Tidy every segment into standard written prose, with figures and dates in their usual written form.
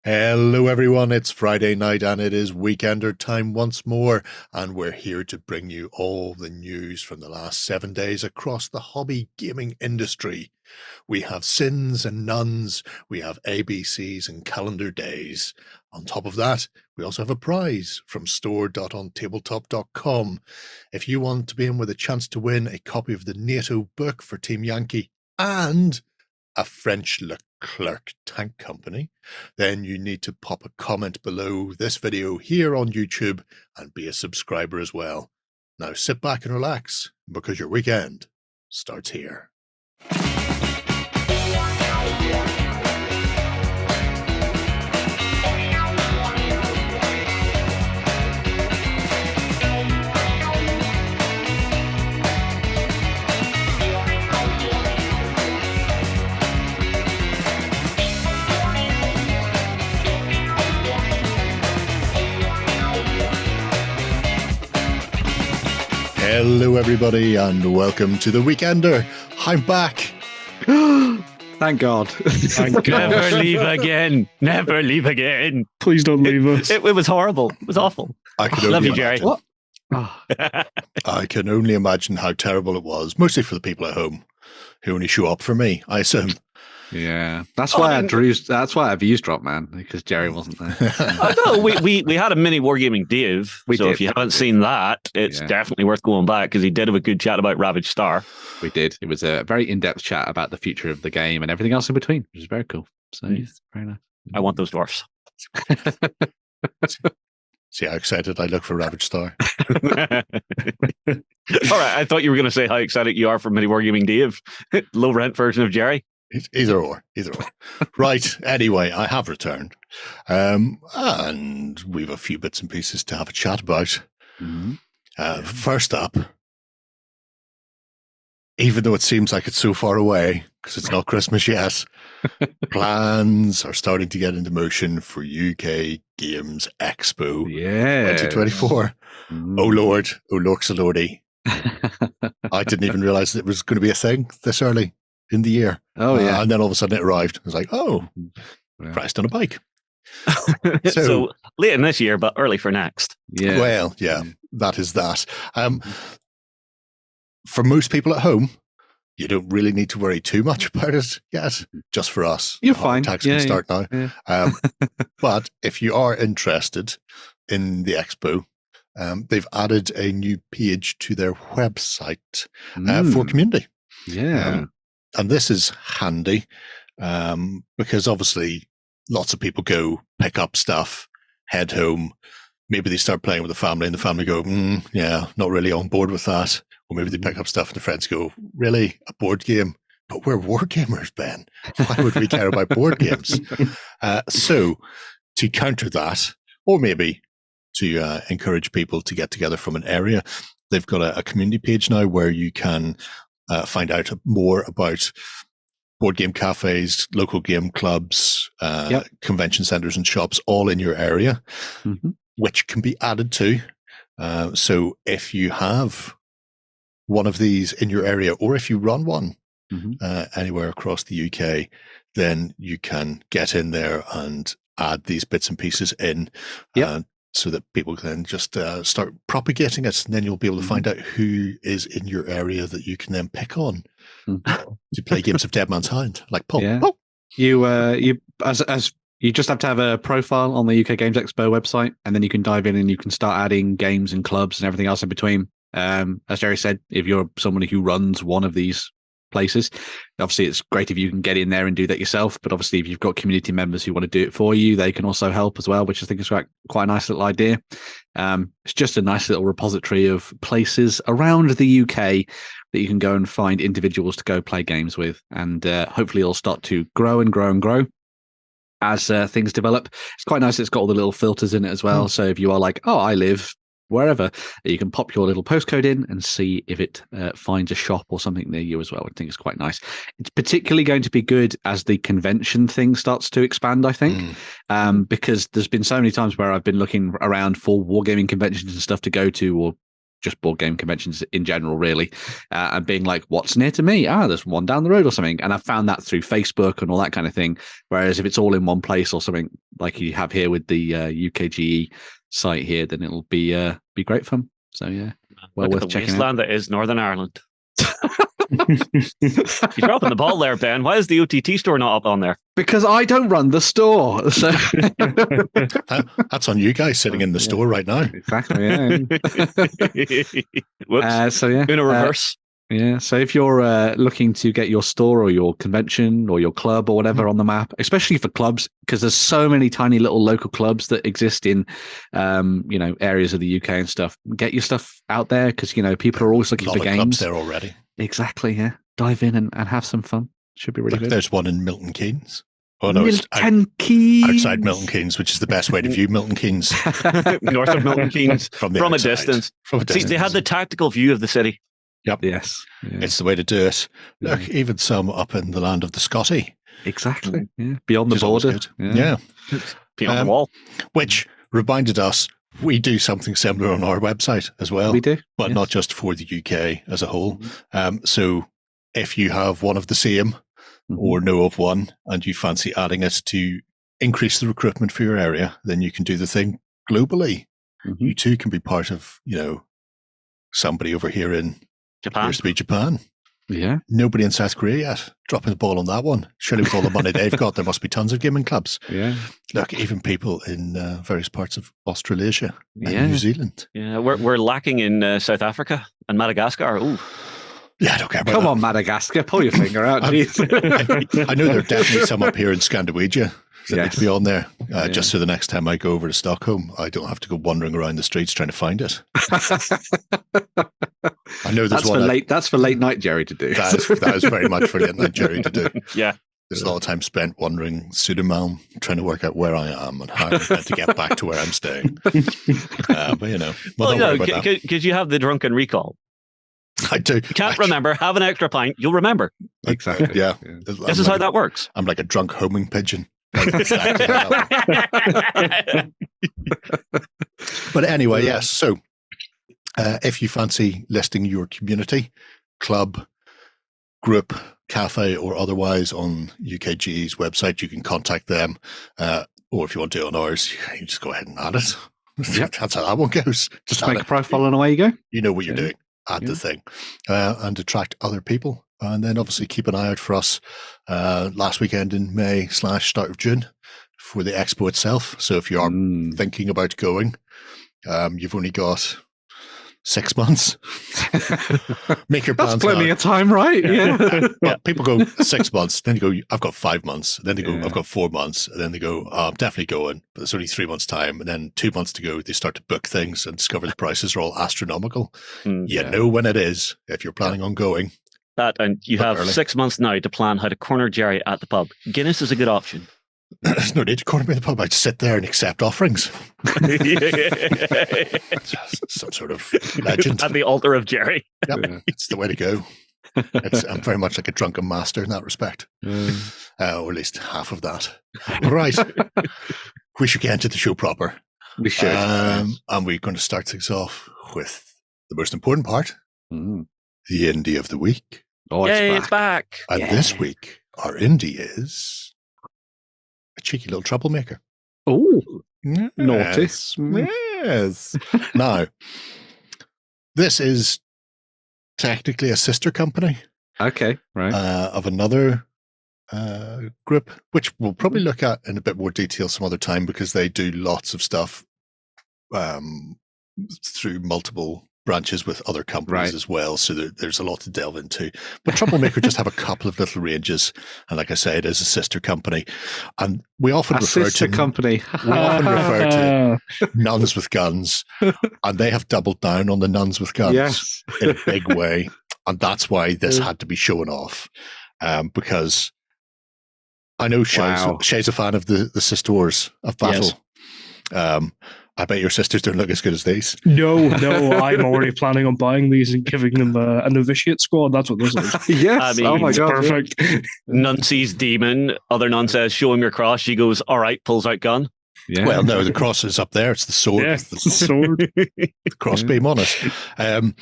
Hello everyone, it's Friday night and it is Weekender time once more, and we're here to bring you all the news from the last 7 days across the hobby gaming industry. We have sins and nuns, we have ABCs and calendar days. On top of that, we also have a prize from store.ontabletop.com. If you want to be in with a chance to win a copy of the NATO book for Team Yankee and a French Leclerc tank company, then you need to pop a comment below this video here on YouTube and be a subscriber as well. Now sit back and relax because your weekend starts here. Hello everybody and welcome to the Weekender. I'm back. Thank God. Thank God. Never leave again. Never leave again. Please don't leave us. It was horrible. It was awful. I could love you, Jerry. What? I can only imagine how terrible it was, mostly for the people at home who only show up for me, I assume. Yeah, that's why our views dropped, man, because Jerry wasn't there. No, we had a mini Wargaming Dave, so if you haven't seen that, it's definitely worth going back because he did have a good chat about Ravage Star. We did. It was a very in-depth chat about the future of the game and everything else in between, which is very cool. So very nice. I want those dwarfs. See how excited I look for Ravage Star. All right, I thought you were going to say how excited you are for mini Wargaming Dave, low rent version of Jerry. Either or. Right, anyway, I have returned. And we've a few bits and pieces to have a chat about. Mm-hmm. First up, even though it seems like it's so far away, because it's not Christmas yet, plans are starting to get into motion for UK Games Expo 2024. Mm. Oh Lord, oh Lorks a Lordy. I didn't even realize it was going to be a thing this early in the year. Oh yeah. And then all of a sudden it arrived. I was like, oh, priced on a bike. So late in this year, but early for next. Yeah. Well, yeah, that is that. For most people at home, you don't really need to worry too much about it yet. Just for us. You're fine. Tax can start now. Yeah. But if you are interested in the expo, they've added a new page to their website for community. Yeah. And this is handy because obviously lots of people go pick up stuff, head home. Maybe they start playing with the family and the family go, yeah, not really on board with that. Or maybe they pick up stuff and the friends go, really? A board game? But we're wargamers, Ben. Why would we care about board games? So to counter that, or maybe to encourage people to get together from an area, they've got a community page now where you can find out more about board game cafes, local game clubs, convention centers and shops all in your area, which can be added to. So if you have one of these in your area, or if you run one anywhere across the UK, then you can get in there and add these bits and pieces in. So that people can just start propagating it, and then you'll be able to find out who is in your area that you can then pick on to play games of Dead Man's Hand, like Pop. Yeah. Oh. You just have to have a profile on the UK Games Expo website, and then you can dive in and you can start adding games and clubs and everything else in between. As Jerry said, if you're somebody who runs one of these places, obviously it's great if you can get in there and do that yourself, but obviously if you've got community members who want to do it for you, they can also help as well, which I think is quite a nice little idea. It's just a nice little repository of places around the UK that you can go and find individuals to go play games with, and hopefully it'll start to grow and grow and grow as things develop. It's quite nice. It's got all the little filters in it as well. So if you are like, oh, I live wherever, you can pop your little postcode in and see if it finds a shop or something near you as well. I think it's quite nice. It's particularly going to be good as the convention thing starts to expand, I think, because there's been so many times where I've been looking around for wargaming conventions and stuff to go to, or just board game conventions in general, really, and being like, what's near to me? There's one down the road or something. And I found that through Facebook and all that kind of thing. Whereas if it's all in one place or something like you have here with the UKGE site here, then it'll be great fun. So yeah, well Look worth at the checking wasteland that is Northern Ireland. You're dropping the ball there, Ben. Why is the OTT store not up on there? Because I don't run the store. So that's on you guys sitting in the store right now. Exactly. Yeah. Whoops. So yeah, in a reverse. Yeah. So if you're looking to get your store or your convention or your club or whatever on the map, especially for clubs, because there's so many tiny little local clubs that exist in, areas of the UK and stuff. Get your stuff out there because people are always looking for games. Clubs there already. Exactly. Yeah. Dive in and have some fun. Should be really good. There's one in Milton Keynes. Oh no, Milton Keynes. Outside Milton Keynes, which is the best way to view Milton Keynes. North of Milton Keynes from a distance. See, they had the tactical view of the city. Yep. Yes. Yeah. It's the way to do it. Look, even some up in the land of the Scotty. Exactly. Yeah. Beyond the border. Yeah. Beyond the wall. Which reminded us we do something similar on our website as well. We do. But not just for the UK as a whole. So if you have one of the same or know of one and you fancy adding it to increase the recruitment for your area, then you can do the thing globally. You too can be part of, somebody over here in Japan. Yeah. Nobody in South Korea yet. Dropping the ball on that one. Surely with all the money they've got, there must be tons of gaming clubs. Yeah. Look, even people in various parts of Australasia and New Zealand. Yeah, we're lacking in South Africa and Madagascar. Ooh. Yeah, I don't care about Come on, Madagascar. Pull your finger out. I know there are definitely some up here in Scandinavia that need to be on there. Just so the next time I go over to Stockholm, I don't have to go wandering around the streets trying to find it. I know there's that's for late night Jerry to do. That is very much for late night Jerry to do. Yeah. There's a lot of time spent wandering Sudamalm, trying to work out where I am and how I'm meant to get back to where I'm staying. But because you have the drunken recall. I do. You can't remember. Have an extra pint. You'll remember. Exactly. Yeah. This is how that works. I'm like a drunk homing pigeon. Exactly. But anyway, yes. So if you fancy listing your community, club, group, cafe, or otherwise on UKG's website, you can contact them. Or if you want to do it on ours, you just go ahead and add it. Yep. That's how that one goes. Just make a profile and away you go. You know what you're doing. Add the thing and attract other people. And then obviously keep an eye out for us last weekend in May / start of June for the expo itself. So if you are thinking about going, you've only got 6 months. Make your plans. That's plenty of time, right? Yeah. Well, people go 6 months, then you go, I've got 5 months. Then they go, I've got 4 months. And then they go, I'm definitely going, but it's only 3 months' time. And then 2 months to go, they start to book things and discover the prices are all astronomical. You know when it is, if you're planning on going. That, and you have early. 6 months now to plan how to corner Jerry at the pub. Guinness is a good option. There's no need to corner me in the pub. I just sit there and accept offerings. Some sort of legend. At the altar of Jerry. Yep, it's the way to go. I'm very much like a drunken master in that respect. Or at least half of that. Right. We should get into the show proper. We should. And we're going to start things off with the most important part. The indie of the week. Oh, it's back. And this week, our indie is a cheeky little troublemaker. Oh, naughty. Yes. Now, this is technically a sister company. Okay, right. Of another group, which we'll probably look at in a bit more detail some other time because they do lots of stuff through multiple branches with other companies as well, so there's a lot to delve into. But Troublemaker just have a couple of little ranges, and like I say, it is a sister company, and we often refer to nuns with guns, and they have doubled down on the nuns with guns in a big way, and that's why this had to be shown off, because I know Shay's a fan of the Sister Wars of Battle. Yes. I bet your sisters don't look as good as these. No, I'm already planning on buying these and giving them a novitiate squad. That's what this is. Yes, I mean, oh my god, perfect. Nun sees demon, other nun says, show him your cross. She goes, all right, pulls out gun. Yeah. Well, no, the cross is up there. It's the sword. Yeah, It's it's a sword. the crossbeam on it.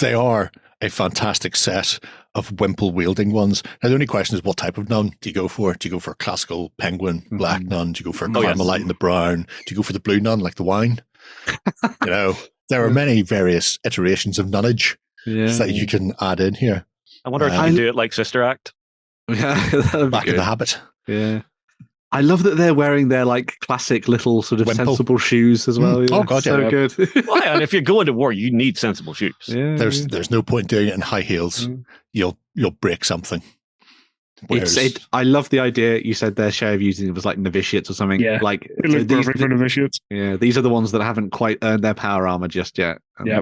They are a fantastic set of Wimple wielding ones. Now, the only question is, what type of nun do you go for? Do you go for a classical penguin black nun? Do you go for a Carmelite in the brown? Do you go for the blue nun, like the wine? There are many various iterations of nunnage that you can add in here. I wonder if you can do it like Sister Act. Yeah, Back in the habit. Yeah. I love that they're wearing their like classic little sort of Wimple. sensible shoes as well. Oh, God, so yeah. good. Well, and if you're going to war, you need sensible shoes. There's no point doing it in high heels. You'll break something. I love the idea you said their show of using it was like novitiates or something. Yeah. Like It looked perfect for novitiates. Yeah, these are the ones that haven't quite earned their power armor just yet. Yeah.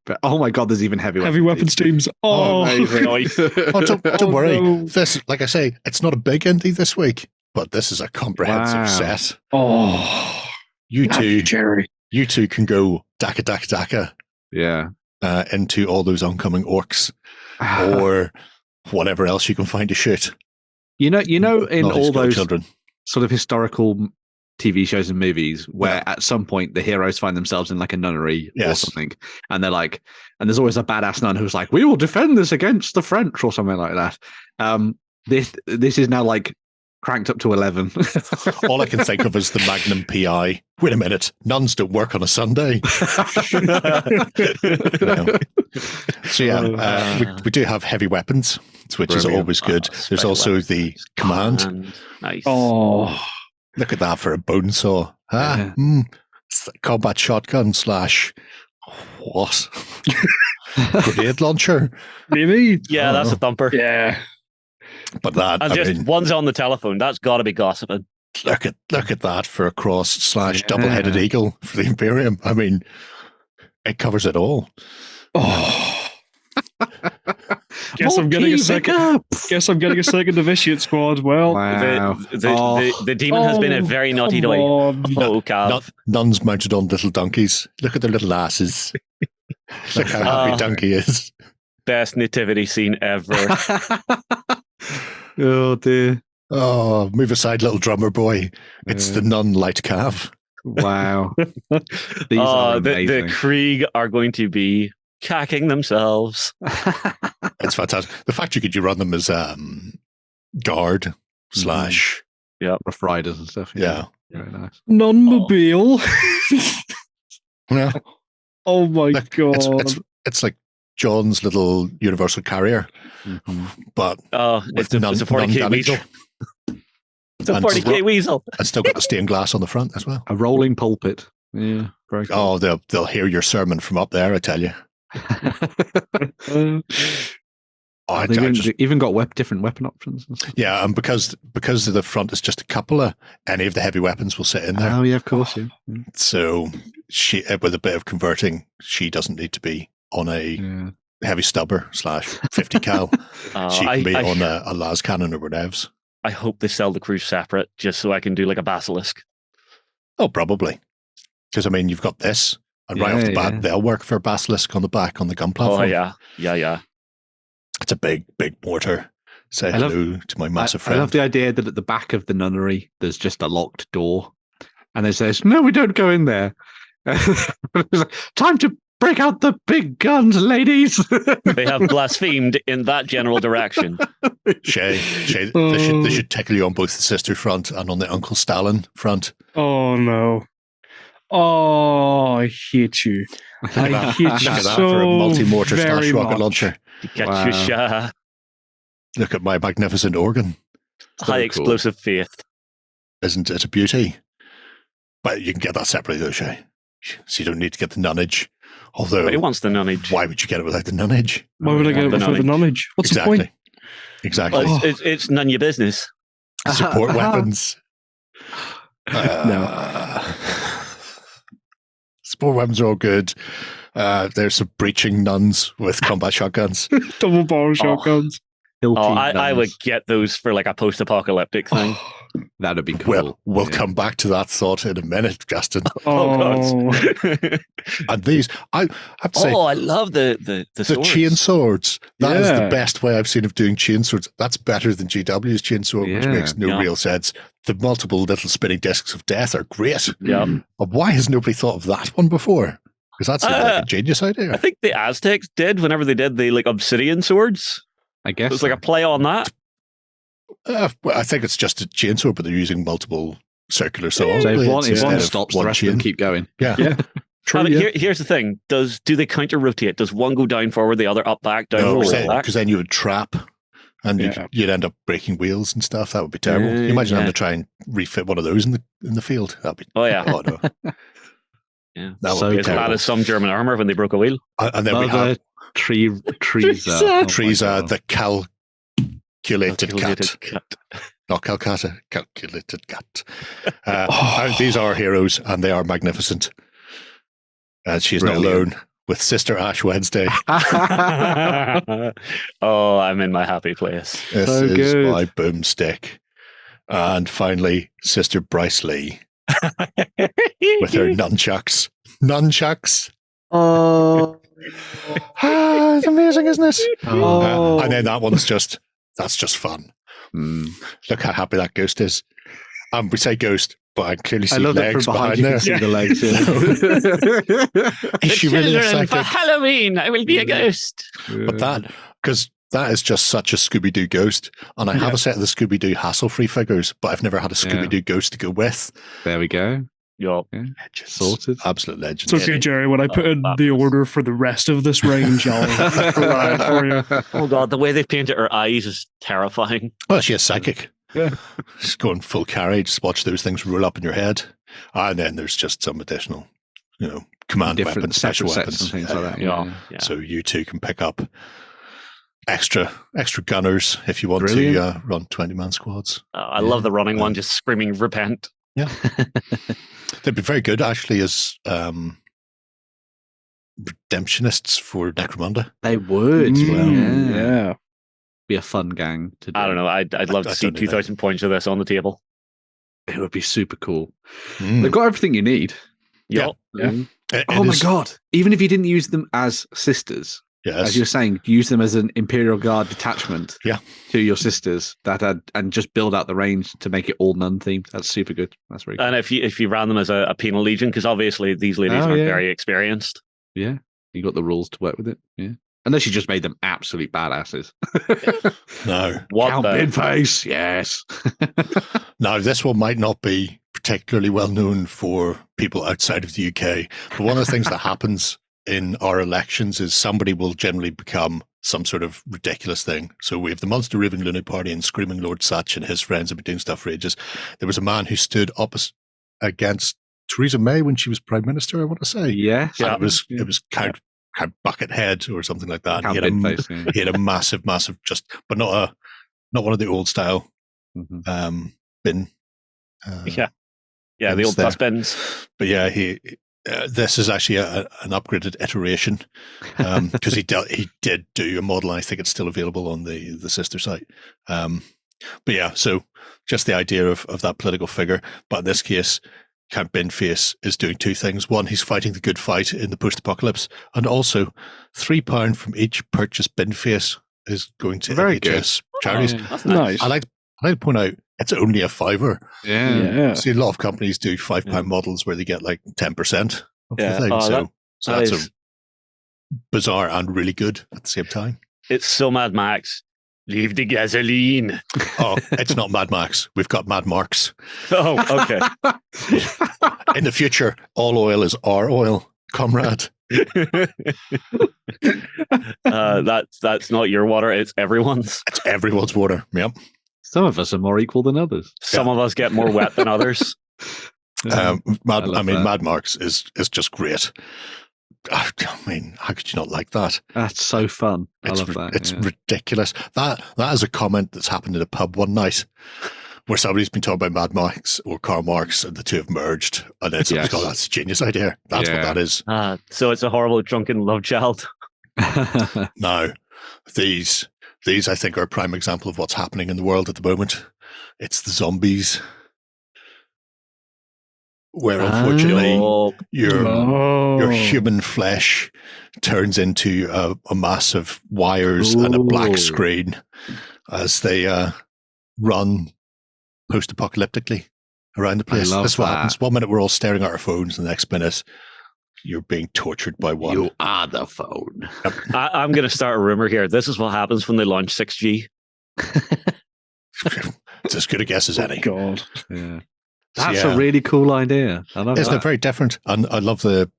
But oh my god, there's even heavy weapons teams. Oh, amazing. Don't worry. No. This, like I say, it's not a big indie this week, but this is a comprehensive set. Oh, You two, Jerry. you two can go daka Yeah. into all those oncoming orcs or whatever else you can find to shoot. You know, in Not all those children. sort of historical TV shows and movies where at some point the heroes find themselves in like a nunnery or something, and they're like, and there's always a badass nun who's like, "We will defend this against the French" or something like that. This is now like cranked up to 11. All I can think of is the Magnum PI. Wait a minute, nuns don't work on a Sunday. So we do have heavy weapons, which is always good. There's also the command. Nice. Oh, Look at that for a bone saw. It's the combat shotgun / what? Grenade launcher. maybe. Yeah, that's a thumper. Yeah. But that, And one's on the telephone. That's got to be gossiping. look at that for a cross / double-headed eagle for the Imperium. I mean, it covers it all. Oh. Guess I'm getting a second novitiate squad. Well, wow. The demon has been a very naughty boy. Oh, Cav. Nuns mounted on little donkeys. Look at their little asses. Look how happy Donkey is. Best nativity scene ever. Oh dear. Oh, move aside, little drummer boy. It's the nun light calf. Wow. These are amazing. Mm. The Krieg are going to be cacking themselves. It's fantastic. The fact you could run them as guard / Rough Riders and stuff. Yeah. Very nice. non-mobile. Yeah. Oh my Look, god. It's like John's little universal carrier, but it's a 40k weasel. It's a 40k weasel. And still got the stained glass on the front as well. A rolling pulpit. Yeah. Very cool. Oh, they'll hear your sermon from up there, I tell you. They've even got different weapon options and stuff. Yeah, and because of the front is just a cupola, any of the heavy weapons will sit in there. Oh yeah, of course. Yeah. So she, with a bit of converting, she doesn't need to be on a heavy stubber / 50 cal. She can be on a las cannon or whatevs. I hope they sell the crew separate, just so I can do like a basilisk. Oh, probably. Because I mean, you've got this, and right off the bat, they'll work for a basilisk on the back on the gun platform. Oh yeah. It's a big mortar. Say hello to my massive friend. I love the idea that at the back of the nunnery, there's just a locked door. And they says, "No, we don't go in there. Time to break out the big guns, ladies." They have blasphemed in that general direction. Shay, they should tackle you on both the sister front and on the Uncle Stalin front. Oh no. Oh, I hate you. I hate you Look at that so for a multi-mortar very / rocket much. launcher. Get your shot. Look at my magnificent organ. High explosive faith. Isn't it a beauty? But you can get that separately though, Shay. So you don't need to get the nunnage. Although, but he wants the nunnage. Why would you get it without the nunnage? Why would I get it without the nunnage? What's the point? Exactly. Well, it's none of your business. Support weapons. No. Support weapons are all good. There's some breaching nuns with combat shotguns. Double barrel shotguns. I would get those for like a post-apocalyptic thing. That'd be cool. We'll come back to that thought in a minute, Justin. God! And these, I have to say, I love the chain swords. That is the best way I've seen of doing chain swords. That's better than GW's chain sword, which makes no real sense. The multiple little spinning discs of death are great. Yeah. Why has nobody thought of that one before? Because that seems like a genius idea. I think the Aztecs did whenever they did the like obsidian swords. I guess it was like a play on that. Well, I think it's just a chainsaw, but they're using multiple circular saws. So if one stops, the rest of them keep going. Yeah. True, Here's the thing: do they counter rotate? Does one go down forward, the other up back, down forward, back? Because then you would trap, and you'd end up breaking wheels and stuff. That would be terrible. Can you imagine having to try and refit one of those in the field? That'd be no. That so would be as bad as some German armor when they broke a wheel. And then we have trees. The calculated cat. Not Calcutta, calculated cat. These are heroes, and they are magnificent. And she is not alone with Sister Ash Wednesday. I'm in my happy place. This is my boomstick. And finally, Sister Bryce Lee with her nunchucks. Oh, it's amazing, isn't it? And then that's just fun. Look how happy that ghost is. We say ghost, but I clearly see legs behind there. See the legs. Is she really a psychic? For Halloween, I will be a ghost. But that is just such a Scooby-Doo ghost. And I have a set of the Scooby-Doo hassle-free figures, but I've never had a Scooby-Doo ghost to go with. There we go. Yeah. Sorted. Absolute legend. It's okay, Jerry. When I put in the order for the rest of this range, I'll provide for you. Oh God, the way they painted her eyes is terrifying. Well, she is psychic. Yeah. Just going full carry, just watch those things roll up in your head. And then there's just some additional, command different weapons, special weapons. And things like that. Yeah. So you too can pick up extra gunners if you want to run 20-man squads. I love the running one, just screaming repent. Yeah. They'd be very good actually as redemptionists for Necromunda. They would. Yeah. Be a fun gang to do. I don't know. I'd love to see 2,000 points of this on the table. It would be super cool. They've got everything you need. Yeah. Oh my God. Even if you didn't use them as sisters, as you were saying, use them as an Imperial Guard detachment to your sisters and just build out the range to make it all nun themed. That's super good. That's really cool. And if you ran them as a penal legion, because obviously these ladies aren't very experienced. Yeah. You got the rules to work with it. Yeah. Unless you just made them absolute badasses. No. Count Bidface, yes. Now, this one might not be particularly well known for people outside of the UK, but one of the things that happens in our elections is somebody will generally become some sort of ridiculous thing. So we have the Monster Raven Looney Party and Screaming Lord Sutch and his friends have been doing stuff for ages. There was a man who stood opposite against Theresa May when she was Prime Minister, I want to say. Yes. Yeah. It was Count Buckethead or something like that. He had a massive, but not one of the old style bin. The old bus bins. But yeah, this is actually an upgraded iteration because he did do a model. And I think it's still available on the sister site. But yeah, so just the idea of that political figure, but in this case, Count Binface is doing two things. One, he's fighting the good fight in the post-apocalypse, and also £3 from each purchased Binface is going to NHS charities. That's nice. I like to point out it's only a $5. Yeah. See, a lot of companies do £5 models where they get like 10% of the thing. So that's a bizarre and really good at the same time. It's so Mad Max. Leave the gasoline. Oh, it's not Mad Max. We've got Mad Marks. Oh, okay. In the future, all oil is our oil, comrade. That's not your water. It's everyone's. It's everyone's water. Yep. Some of us are more equal than others. Some of us get more wet than others. Mad Marks is just great. I mean, how could you not like that? That's so fun. I love that. It's ridiculous. That is a comment that's happened in a pub one night where somebody's been talking about Mad Max or Karl Marx and the two have merged. And then somebody's gone, that's a genius idea. That's what that is. So it's a horrible drunken love child. No, these these, I think, are a prime example of what's happening in the world at the moment. It's the zombies. Where unfortunately your human flesh turns into a mass of wires and a black screen as they run post-apocalyptically around the place. That's what happens. 1 minute we're all staring at our phones, and the next minute you're being tortured by one. You are the phone. Yep. I'm going to start a rumor here. This is what happens when they launch 6G. It's as good a guess as any. God. Yeah. That's a really cool idea. I love Isn't that. it very different? And I love the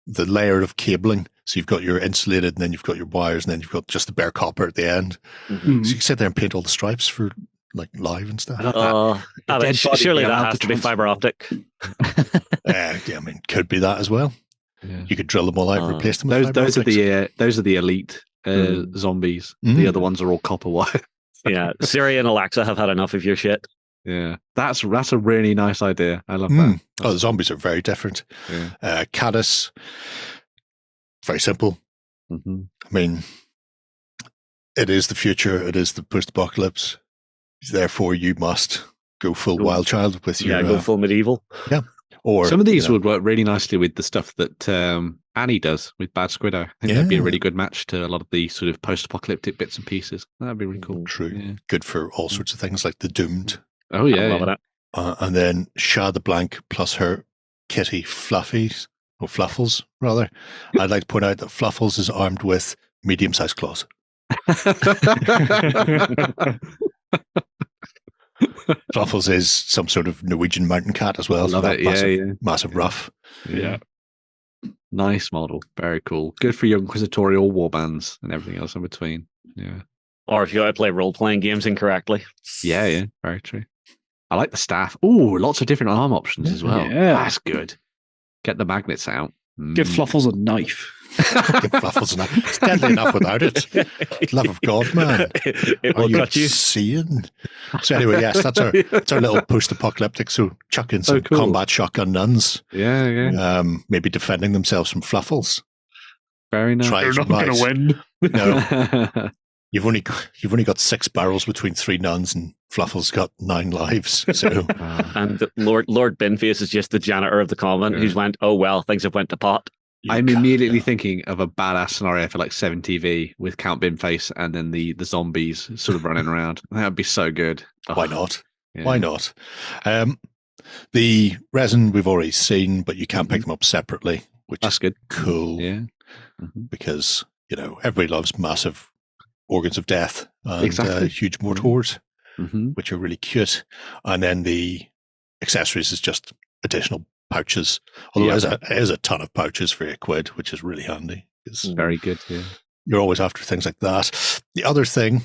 layer of cabling. So you've got your insulated, and then you've got your wires, and then you've got just the bare copper at the end. Mm-hmm. So you can sit there and paint all the stripes for like live and stuff. Surely that has to be fiber optic. Yeah, I mean, could be that as well. Yeah. You could drill them all out and replace them with those fiber are the elite zombies. The other ones are all copper wire. Yeah, Siri and Alexa have had enough of your shit. Yeah, that's a really nice idea. I love that. Oh, the zombies are very different. Yeah. Caddis, very simple. Mm-hmm. I mean, it is the future. It is the post-apocalypse. Therefore, you must go full wild child with your... go full medieval. Yeah. Or some of these would work really nicely with the stuff that Annie does with Bad Squiddo. I think that'd be a really good match to a lot of the sort of post-apocalyptic bits and pieces. That'd be really cool. True. Yeah. Good for all sorts of things like the Doomed. Oh, yeah. And then Shah the Blank plus her kitty Fluffies, or Fluffles, rather. I'd like to point out that Fluffles is armed with medium-sized claws. Fluffles is some sort of Norwegian mountain cat as well. Love it. Massive ruff. Yeah. Nice model. Very cool. Good for your inquisitorial warbands and everything else in between. Yeah. Or if you want to play role-playing games incorrectly. Yeah. Very true. I like the staff. Ooh, lots of different arm options as well. Yeah. That's good. Get the magnets out. Give Fluffles a knife. Give Fluffles a knife. It's deadly enough without it. Love of God, man. It Are will you cut you. seeing? So anyway, yes, that's our little post-apocalyptic. So chuck in some combat shotgun nuns. Yeah. Maybe defending themselves from Fluffles. Very nice. They're not going to win. No. You've only got 6 barrels between 3 nuns, and Fluffles got 9 lives. So, and Lord Binface is just the janitor of the convent who's went, oh well, things have went to pot. I'm immediately thinking of a badass scenario for like 7TV with Count Binface and then the zombies sort of running around. That would be so good. Why not? Yeah. Why not? The resin we've already seen, but you can pick them up separately, which is good. Cool. Yeah. Because, everybody loves massive organs of death and huge mortars, which are really cute. And then the accessories is just additional pouches. Although there's a ton of pouches for £8, which is really handy. It's very good. Yeah. You're always after things like that. The other thing,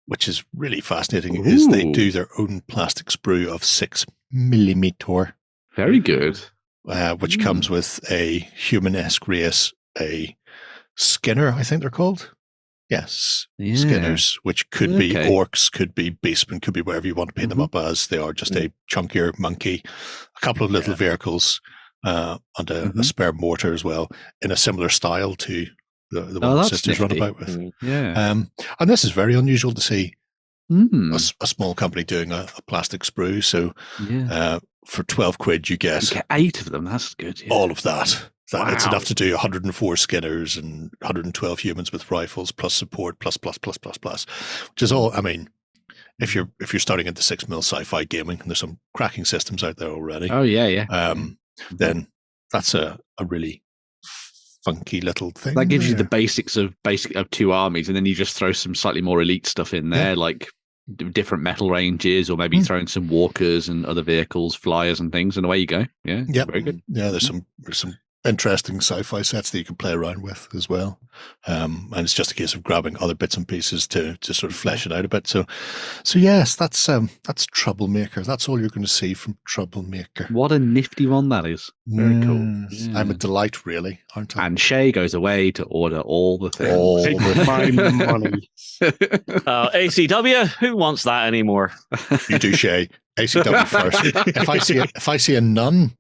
which is really fascinating, is they do their own plastic sprue of 6mm. Very good. Which comes with a human-esque race, a Skinner, I think they're called. Yes, Skinners, which could be orcs, could be beastmen, could be whatever you want to paint them up as. They are just a chunkier monkey, a couple of little vehicles, and a spare mortar as well, in a similar style to the one the sisters run about with. Yeah. And this is very unusual to see a small company doing a plastic sprue. So for £12, you get 8 of them. That's good. Yeah. All of that. It's enough to do 104 Skinners and 112 humans with rifles plus support plus, which is all. I mean, if you're starting into 6mm sci-fi gaming, and there's some cracking systems out there already. Oh yeah. Then that's a really funky little thing. That gives you the basics of 2 armies, and then you just throw some slightly more elite stuff in there, like different metal ranges, or maybe throwing some walkers and other vehicles, flyers and things, and away you go. Yeah, very good. Yeah, there's some interesting sci-fi sets that you can play around with as well, and it's just a case of grabbing other bits and pieces to sort of flesh it out a bit. So yes, that's Troublemaker. That's all you're going to see from Troublemaker. What a nifty one that is. Very cool. Yeah. I'm a delight, really, aren't I? And Shay goes away to order all the things. All my money. ACW, who wants that anymore? You do, Shay. ACW first. If I see a nun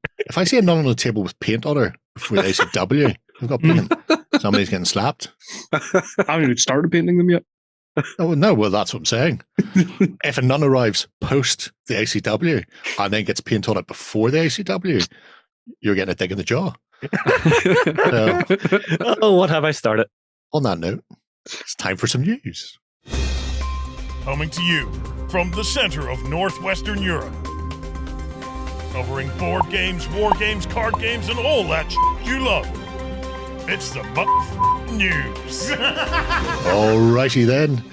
on the table with paint on her with ACW, I've got paint. It's Somebody's getting slapped. I haven't even started painting them yet. Oh, no, well, that's what I'm saying. If none arrives post the ACW and then gets paint on it before the ACW, you're getting a dig in the jaw. So, oh, what have I started? On that note, it's time for some news. Coming to you from the center of Northwestern Europe. Covering board games, war games, card games, and all that you love. It's the news. Alrighty then.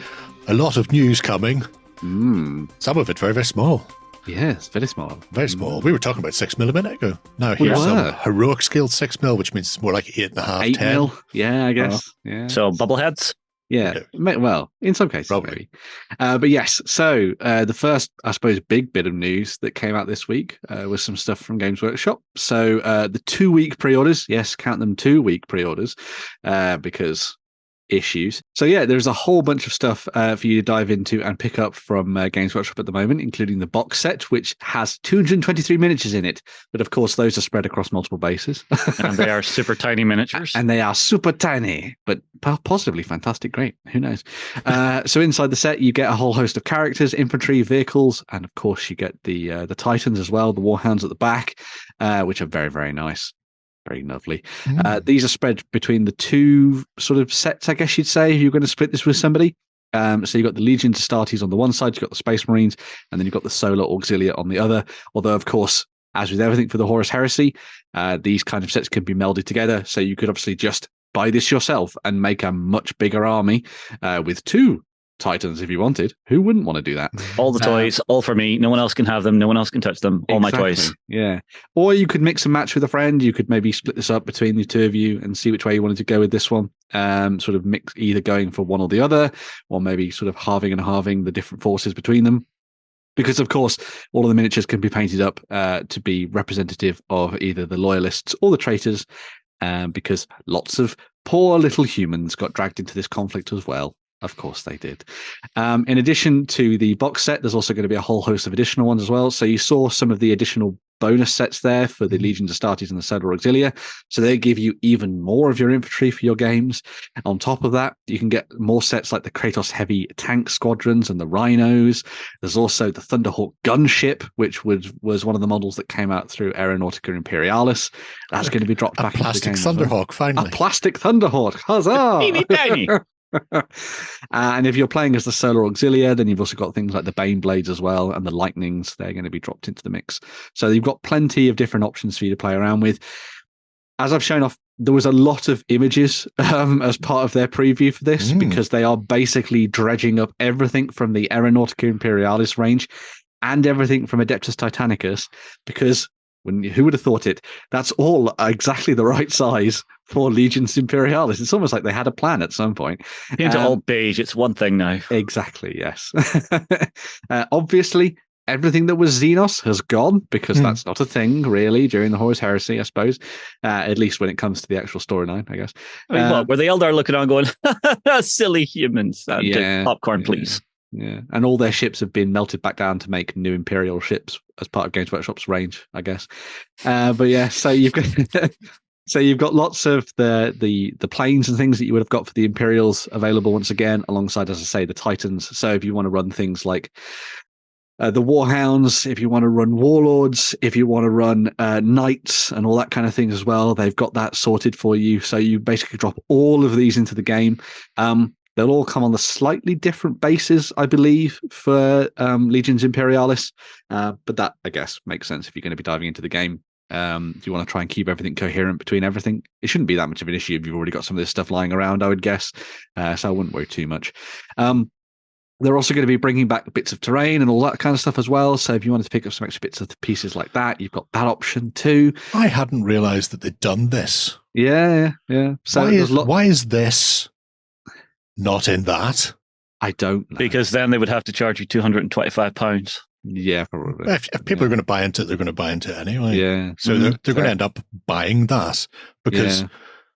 A lot of news coming. Some of it very, very small. Yes, very small. Very small. We were talking about 6mm a minute ago. Now here's some heroic scaled 6mm, which means it's more like 8.5, 8 10. mil. Yeah, I guess. Yeah. So bubbleheads? Yeah, well, in some cases, Probably. maybe. But yes, so the first, I suppose, big bit of news that came out this week was some stuff from Games Workshop. So the 2-week pre-orders, yes, count them 2-week pre-orders, because issues. So yeah, there's a whole bunch of stuff for you to dive into and pick up from Games Workshop at the moment, including the box set, which has 223 miniatures in it. But of course, those are spread across multiple bases. And they are super tiny miniatures. And they are super tiny, but possibly fantastic. Great. Who knows? So inside the set, you get a whole host of characters, infantry, vehicles, and of course, you get the Titans as well, the Warhounds at the back, which are very, very nice. Very lovely. These are spread between the two sort of sets, I guess you'd say, if you're going to split this with somebody. So you've got the Legions Astartes on the one side, you've got the Space Marines, and then you've got the Solar Auxilia on the other. Although, of course, as with everything for the Horus Heresy, these kind of sets can be melded together. So you could obviously just buy this yourself and make a much bigger army with 2 Titans if you wanted. Who wouldn't want to do that? All the toys, all for me. No one else can have them. No one else can touch them. All my toys. Yeah. Or you could mix and match with a friend. You could maybe split this up between the two of you and see which way you wanted to go with this one. Sort of mix, either going for one or the other, or maybe sort of halving and halving the different forces between them. Because, of course, all of the miniatures can be painted up to be representative of either the loyalists or the traitors, because lots of poor little humans got dragged into this conflict as well. Of course they did. In addition to the box set, there's also going to be a whole host of additional ones as well. So you saw some of the additional bonus sets there for the Legions Astartes and the Solar Auxilia. So they give you even more of your infantry for your games. On top of that, you can get more sets like the Kratos Heavy Tank Squadrons and the Rhinos. There's also the Thunderhawk Gunship, which was one of the models that came out through Aeronautica Imperialis. That's going to be dropped back into the game. A plastic Thunderhawk, finally. A plastic Thunderhawk. Huzzah! Teeny tiny. And if you're playing as the Solar Auxilia, then you've also got things like the Bane Blades as well, and the Lightnings. They're going to be dropped into the mix. So you've got plenty of different options for you to play around with. As I've shown off, there was a lot of images as part of their preview for this, because they are basically dredging up everything from the Aeronautica Imperialis range and everything from Adeptus Titanicus, because who would have thought it? That's all exactly the right size for Legions Imperialis. It's almost like they had a plan at some point. Into all beige, it's one thing now. Exactly, yes. Obviously, everything that was Xenos has gone, because that's not a thing, really, during the Horus Heresy, I suppose. At least when it comes to the actual storyline, I guess. I mean, what, were the Eldar looking on going, silly humans? Popcorn, please. Yeah, and all their ships have been melted back down to make new Imperial ships as part of Games Workshop's range, I guess. But yeah, so you've got lots of the planes and things that you would have got for the Imperials available once again, alongside, as I say, the Titans. So if you want to run things like the Warhounds, if you want to run Warlords, if you want to run Knights and all that kind of thing as well, they've got that sorted for you. So you basically drop all of these into the game. They'll all come on the slightly different bases, I believe, for Legions Imperialis. But that, I guess, makes sense if you're going to be diving into the game. If you want to try and keep everything coherent between everything, it shouldn't be that much of an issue if you've already got some of this stuff lying around, I would guess. So I wouldn't worry too much. They're also going to be bringing back bits of terrain and all that kind of stuff as well. So if you wanted to pick up some extra bits of the pieces like that, you've got that option too. I hadn't realised that they'd done this. Yeah. So why is this not in that? I don't know. Because then they would have to charge you £225. Yeah, probably. If people are going to buy into it, they're going to buy into it anyway. Yeah. So they're going to end up buying that because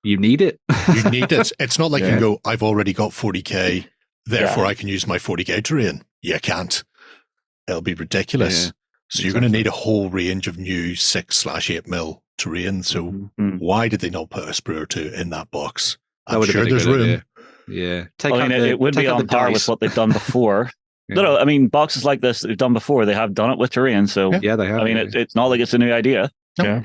you need it. You need it. It's not like you can go, I've already got 40k, therefore I can use my 40k terrain. You can't. It'll be ridiculous. Yeah, so you're going to need a whole range of new 6/8 mil terrain. So why did they not put a sprue or two in that box? I'm sure there's room. Yeah. It would be on par with what they've done before. Yeah. No, I mean, boxes like this that they've done before, they have done it with terrain. So, yeah they have. I mean, it's not like it's a new idea. Yeah.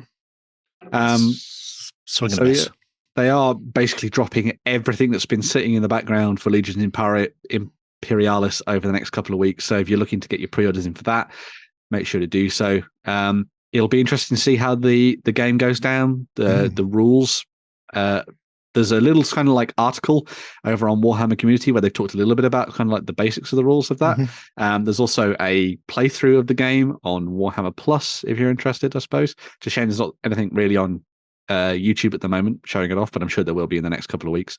Swing and a miss. Yeah, they are basically dropping everything that's been sitting in the background for Legions Imperialis over the next couple of weeks. So if you're looking to get your pre-orders in for that, make sure to do so. It'll be interesting to see how the game goes down, the rules. There's a little kind of like article over on Warhammer Community where they've talked a little bit about kind of like the basics of the rules of that. There's also a playthrough of the game on Warhammer Plus, if you're interested, I suppose. It's a shame there's not anything really on YouTube at the moment showing it off, but I'm sure there will be in the next couple of weeks.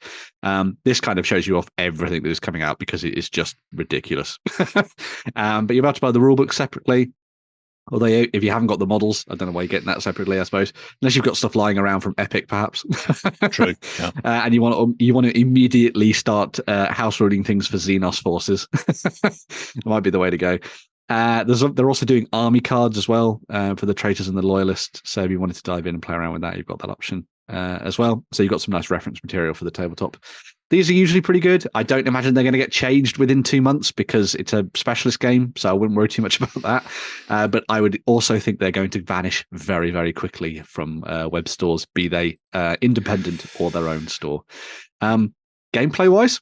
This kind of shows you off everything that is coming out because it is just ridiculous. But you're about to buy the rulebook separately. Although if you haven't got the models, I don't know why you're getting that separately, I suppose. Unless you've got stuff lying around from Epic, perhaps. True. Yeah. And you want to immediately start house ruling things for Xenos forces. It might be the way to go. They're also doing army cards as well for the traitors and the loyalists. So if you wanted to dive in and play around with that, you've got that option as well. So you've got some nice reference material for the tabletop. These are usually pretty good. I don't imagine they're going to get changed within 2 months because it's a specialist game, so I wouldn't worry too much about that. But I would also think they're going to vanish very, very quickly from web stores, be they independent or their own store. Gameplay-wise,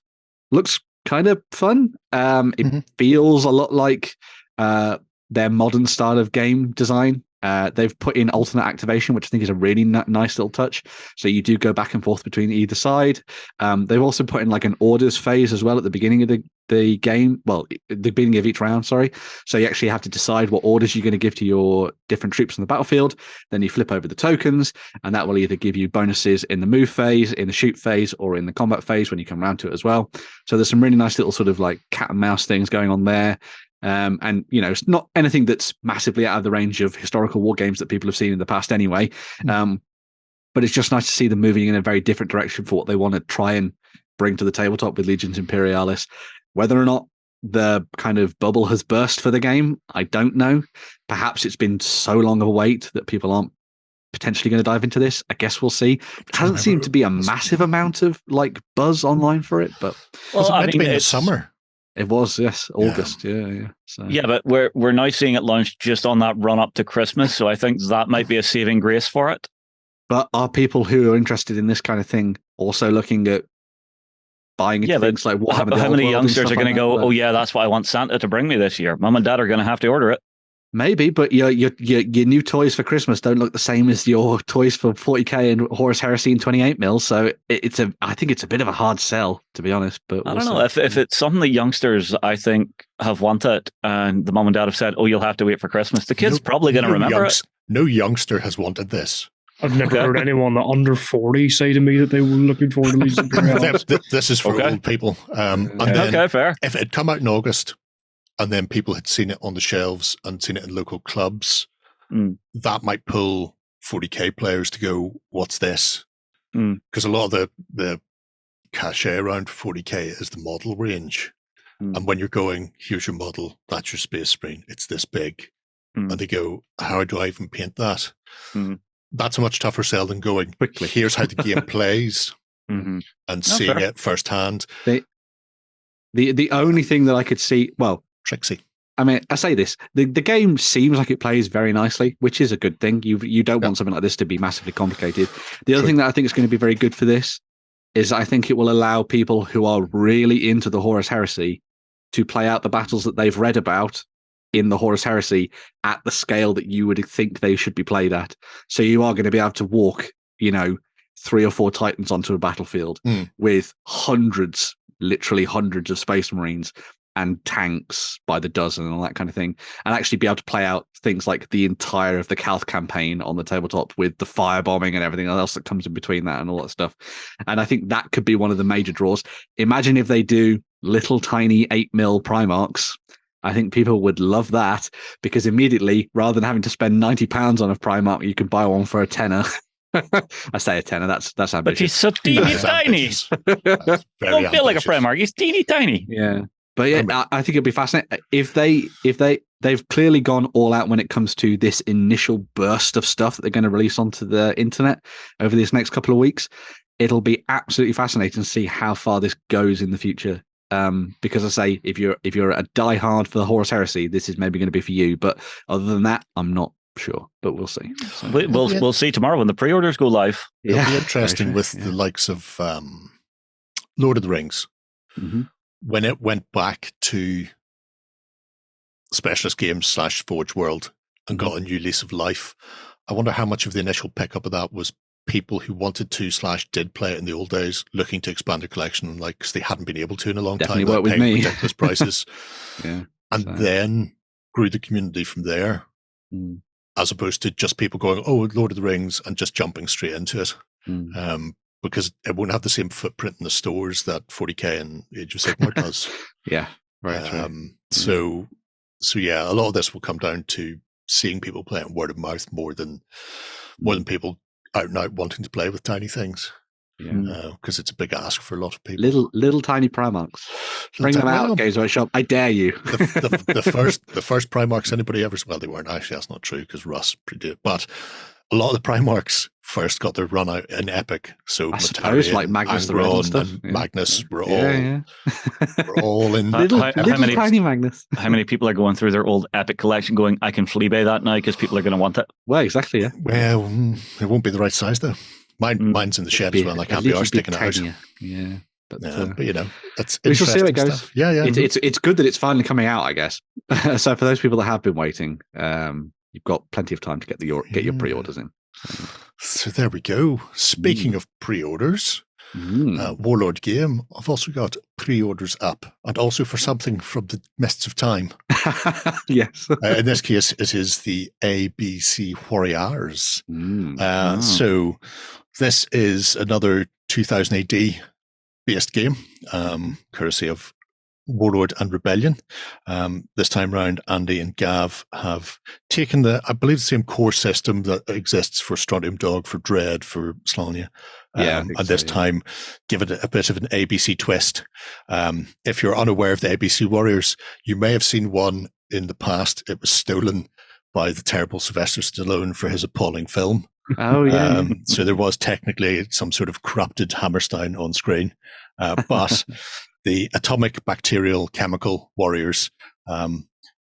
looks kind of fun. It feels a lot like their modern style of game design. They've put in alternate activation, which I think is a really nice little touch. So you do go back and forth between either side. They've also put in like an orders phase as well at the beginning of the game. Well, the beginning of each round, sorry. So you actually have to decide what orders you're going to give to your different troops on the battlefield. Then you flip over the tokens, and that will either give you bonuses in the move phase, in the shoot phase, or in the combat phase when you come around to it as well. So there's some really nice little sort of like cat and mouse things going on there. And it's not anything that's massively out of the range of historical war games that people have seen in the past anyway. But it's just nice to see them moving in a very different direction for what they want to try and bring to the tabletop with Legions Imperialis. Whether or not the kind of bubble has burst for the game, I don't know. Perhaps it's been so long of a wait that people aren't potentially going to dive into this. I guess we'll see. It hasn't seemed to be a massive amount of like buzz online for it, but it's meant to be in the summer. It was, yes, August, yeah. So. Yeah, but we're now seeing it launch just on that run up to Christmas, so I think that might be a saving grace for it. But are people who are interested in this kind of thing also looking at buying things like what happened? How many youngsters are going to go? Oh yeah, that's what I want Santa to bring me this year. Mum and Dad are going to have to order it. Maybe, but your new toys for Christmas don't look the same as your toys for 40k and Horus Heresy and 28mm. So I think it's a bit of a hard sell, to be honest. But I don't know if it's something that youngsters I think have wanted, and the mum and dad have said, "Oh, you'll have to wait for Christmas." The kid's probably going to remember it. No youngster has wanted this. I've never heard anyone under 40 say to me that they were looking forward to Legions Imperialis. This is for old people. And then okay, fair. If it had come out in August, and then people had seen it on the shelves and seen it in local clubs, that might pull 40k players to go, what's this? Because a lot of the cachet around 40k is the model range. And when you're going, here's your model, that's your space marine, it's this big. And they go, how do I even paint that? That's a much tougher sell than going, quickly, here's how the game plays, and seeing it firsthand. The only thing that I could see, well, Trixie. I mean, I say this, the game seems like it plays very nicely, which is a good thing. You don't want something like this to be massively complicated. The other thing that I think is going to be very good for this is I think it will allow people who are really into the Horus Heresy to play out the battles that they've read about in the Horus Heresy at the scale that you would think they should be played at. So you are going to be able to walk, 3 or 4 Titans onto a battlefield with literally hundreds of Space Marines and tanks by the dozen and all that kind of thing, and actually be able to play out things like the entire of the Calth campaign on the tabletop with the firebombing and everything else that comes in between that and all that stuff. And I think that could be one of the major draws. Imagine if they do little tiny 8mm Primarchs. I think people would love that, because immediately, rather than having to spend £90 on a Primarch, you can buy one for a tenner. I say a tenner, that's ambitious. But he's so teeny tiny. Don't feel like a Primarch, he's teeny tiny. Yeah. But yeah, I think it'd be fascinating if they've clearly gone all out when it comes to this initial burst of stuff that they're going to release onto the internet over these next couple of weeks. it'll be absolutely fascinating to see how far this goes in the future. Because I say, if you're a diehard for the Horus Heresy, this is maybe going to be for you. But other than that, I'm not sure. But we'll see. So, we'll see tomorrow when the pre-orders go live. It'll be interesting with the likes of Lord of the Rings. Mm-hmm. When it went back to Specialist Games / Forge World and got a new lease of life, I wonder how much of the initial pickup of that was people who wanted to / did play it in the old days, looking to expand their collection, like because they hadn't been able to in a long Definitely time. Work with me. Ridiculous prices, then grew the community from there, as opposed to just people going, "Oh, Lord of the Rings," and just jumping straight into it, because it won't have the same footprint in the stores that 40K and Age of Sigmar does. So yeah, a lot of this will come down to seeing people play it word of mouth more than people out and out wanting to play with tiny things, because it's a big ask for a lot of people. Little tiny Primarchs, bring them out, Games Workshop. I dare you. the first Primarchs anybody ever, well, they weren't actually. That's not true because Russ predated, but a lot of the Primarchs first got their run out in Epic. So I suppose like Magnus the Red and stuff. Magnus were all in little tiny Magnus. How many people are going through their old Epic collection going, I can fleabay that now because people are going to want it? Well, exactly, yeah. Well, it won't be the right size though. Mine's in the shed as well, and I can't be arsed sticking it out. Yeah. But you know, it's we shall see how it goes. Stuff. Yeah. It's good that it's finally coming out, I guess. So for those people that have been waiting, you've got plenty of time to get your pre-orders in. So there we go. Speaking of pre-orders, Warlord Game, I've also got pre-orders up, and also for something from the mists of time. Yes. In this case, it is the ABC Warriors. So this is another 2000 AD based game, courtesy of Warlord and Rebellion. This time round, Andy and Gav have taken I believe the same core system that exists for Strontium Dog, for Dredd, for Slaine, and this time give it a bit of an ABC twist. If you're unaware of the ABC Warriors, you may have seen one in the past. It was stolen by the terrible Sylvester Stallone for his appalling film. Oh yeah. So there was technically some sort of corrupted Hammerstein on screen, but the atomic, bacterial, chemical warriors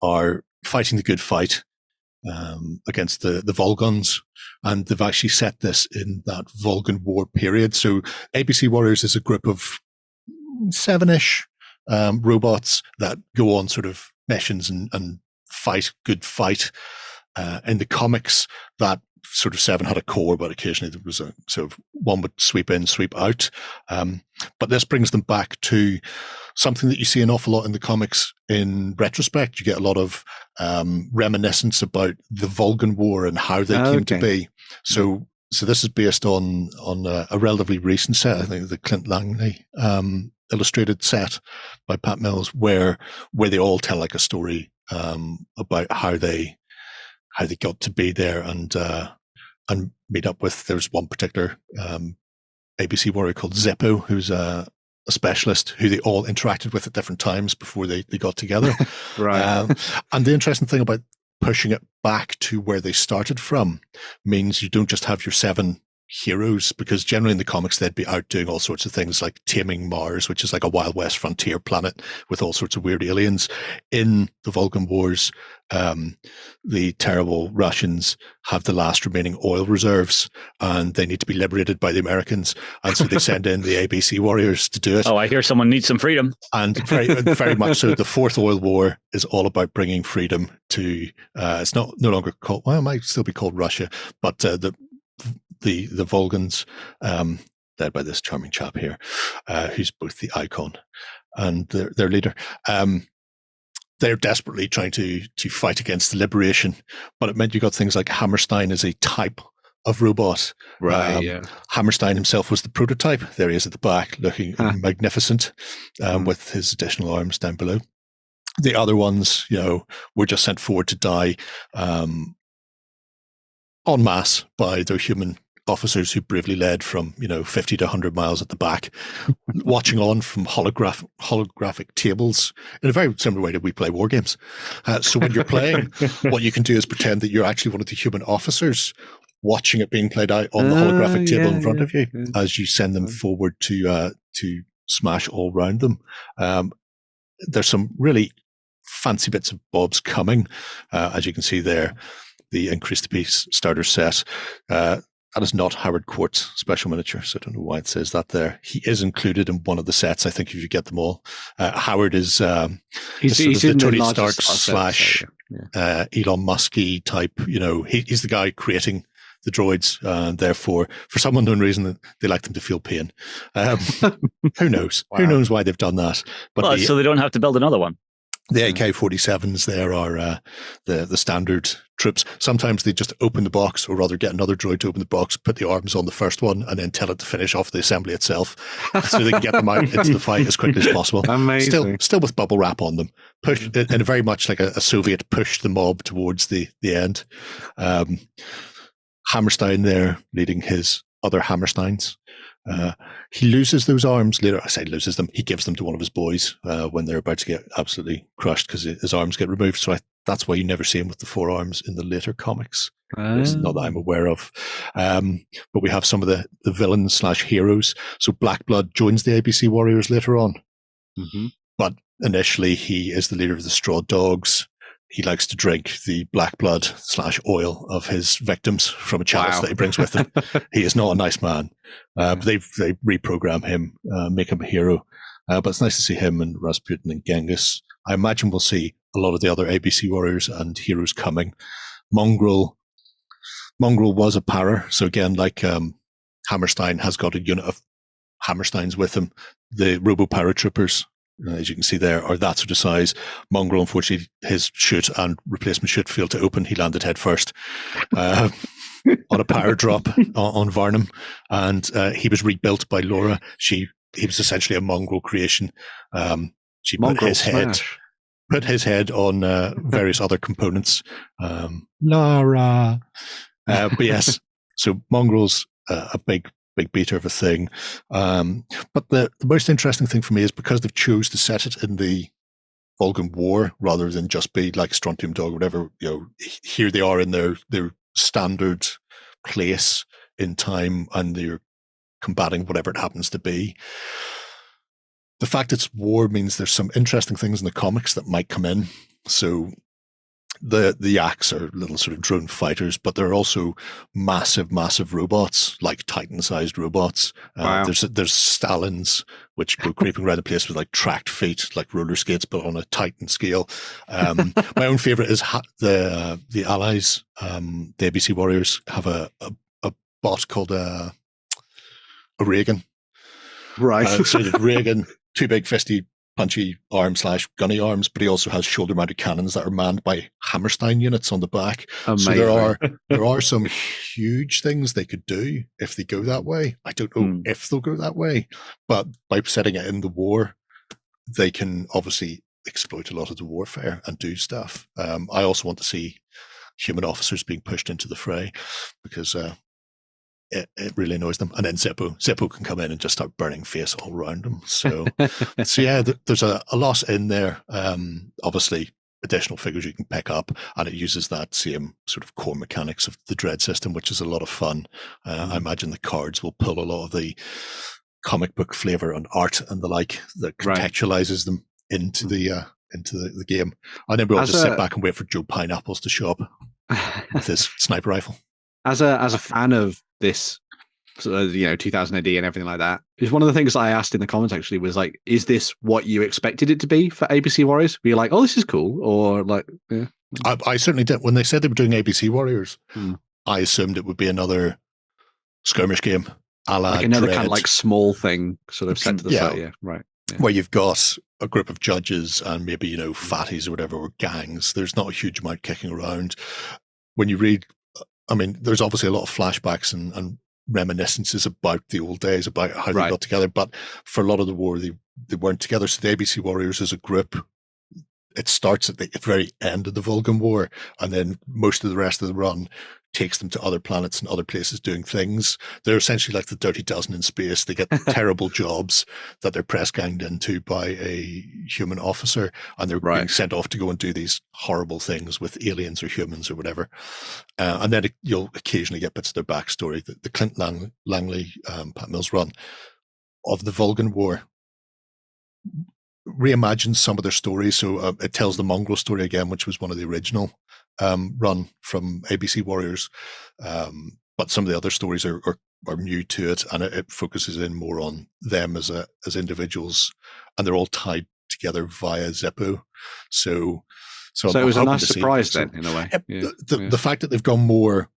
are fighting the good fight against the Volgans, and they've actually set this in that Volgan War period. So ABC Warriors is a group of 7-ish robots that go on sort of missions and fight good fight. In the comics, that sort of 7 had a core, but occasionally there was a sort of one would sweep in, sweep out. But this brings them back to something that you see an awful lot in the comics. In retrospect, you get a lot of reminiscence about the Volgan War and how they came to be. So this is based on a relatively recent set, I think the Clint Langley illustrated set by Pat Mills, where they all tell like a story about how they got to be there and meet up with. There's one particular ABC warrior called Zeppo, who's a specialist who they all interacted with at different times before they got together. Right. And the interesting thing about pushing it back to where they started from means you don't just have your 7 heroes, because generally in the comics they'd be out doing all sorts of things like taming Mars, which is like a Wild West frontier planet with all sorts of weird aliens. In the Volgan Wars, the terrible Russians have the last remaining oil reserves and they need to be liberated by the Americans, and so they send in the ABC Warriors to do it. Oh, I hear someone needs some freedom. And very much so. The Fourth Oil War is all about bringing freedom to it's no longer called, well, it might still be called Russia, but the Volgans, led by this charming chap here, who's both the icon and their leader. They're desperately trying to fight against the liberation, but it meant you got things like Hammerstein as a type of robot. Right. Hammerstein himself was the prototype. There he is at the back, looking magnificent, with his additional arms down below. The other ones, were just sent forward to die en masse by their human officers who bravely led from 50 to 100 miles at the back, watching on from holographic tables in a very similar way that we play Wargames. So when you're playing, what you can do is pretend that you're actually one of the human officers, watching it being played out on the holographic table in front of you as you send them forward to smash all round them. There's some really fancy bits of bobs coming, as you can see there. The increase the piece starter set. That is not Howard Quartz special miniature, so I don't know why it says that there. He is included in one of the sets, I think, if you get them all. Howard is he's the Tony Stark slash Elon Musky type. He's the guy creating the droids, and therefore, for some unknown reason, they like them to feel pain. Who knows? Wow. Who knows why they've done that? But so they don't have to build another one. The AK-47s there are the standard troops. Sometimes they just open the box, or rather get another droid to open the box, put the arms on the first one, and then tell it to finish off the assembly itself, so they can get them out into the fight as quickly as possible. Amazing. Still with bubble wrap on them. Push, and very much like a Soviet push the mob towards the end. Hammerstein there leading his other Hammersteins. He loses those arms later. I say loses them. He gives them to one of his boys when they're about to get absolutely crushed because his arms get removed. So that's why you never see him with the 4 arms in the later comics. It's not that I'm aware of. But we have some of the villains slash heroes. So Black Blood joins the ABC Warriors later on. Mm-hmm. But initially he is the leader of the Straw Dogs. He likes to drink the black blood / oil of his victims from a chalice that he brings with him. He is not a nice man. They reprogram him, make him a hero. But it's nice to see him and Rasputin and Genghis. I imagine we'll see a lot of the other ABC warriors and heroes coming. Mongrel was a para. So again, like Hammerstein has got a unit of Hammersteins with him. The Robo Paratroopers, as you can see there, are that sort of size. Mongrel, unfortunately, his chute and replacement chute failed to open. He landed head first on a power drop on Varnum, and he was rebuilt by Laura. He was essentially a mongrel creation. She put his head on various other components. Laura. But yes, so mongrel's a big beater of a thing. But the most interesting thing for me is because they've chose to set it in the Volgan War rather than just be like Strontium Dog or whatever, here they are in their standard place in time and they're combating whatever it happens to be. The fact it's war means there's some interesting things in the comics that might come in. So the Yaks are little sort of drone fighters, but they're also massive robots, like Titan-sized robots. Wow. There's Stalins, which go creeping around the place with like tracked feet, like roller skates, but on a Titan scale. My own favorite is the Allies. The ABC Warriors have a bot called a Reagan. Right. So Reagan, 2 big fisty punchy arms / gunny arms, but he also has shoulder mounted cannons that are manned by Hammerstein units on the back. Amazing. So there are some huge things they could do if they go that way. I don't know if they'll go that way, but by setting it in the war, they can obviously exploit a lot of the warfare and do stuff. I also want to see human officers being pushed into the fray because it really annoys them. And then Zeppo can come in and just start burning face all around them. So yeah, there's a lot in there. Obviously, additional figures you can pick up, and it uses that same sort of core mechanics of the Dredd system, which is a lot of fun. I imagine the cards will pull a lot of the comic book flavor and art and the like that contextualizes them into the game. And then we'll just sit back and wait for Joe Pineapples to show up with his sniper rifle. As a fan of this, 2000 AD and everything like that, is one of the things I asked in the comments actually was like, is this what you expected it to be for ABC Warriors? Were you like, oh, this is cool, or like, yeah? I certainly did. When they said they were doing ABC Warriors, I assumed it would be another skirmish game, a la like another Dredd. kind of like small thing, sort of set to the side, yeah, right. Yeah. Where you've got a group of judges and maybe fatties or whatever, or gangs. There's not a huge amount kicking around. When you read, I mean, there's obviously a lot of flashbacks and reminiscences about the old days, about how they got together. But for a lot of the war, they weren't together. So the ABC Warriors as a group, it starts at the very end of the Volgan War, and then most of the rest of the run takes them to other planets and other places doing things. They're essentially like the Dirty Dozen in space. They get terrible jobs that they're press ganged into by a human officer, and they're being sent off to go and do these horrible things with aliens or humans or whatever. And then you'll occasionally get bits of their backstory. The Clint Langley, Pat Mills run of the Volgan War reimagines some of their stories. So it tells the Mongrel story again, which was one of the original run from ABC Warriors, but some of the other stories are new to it, and it focuses in more on them as individuals, and they're all tied together via Zeppo. So it was a nice surprise then, in a way. The fact that they've gone more,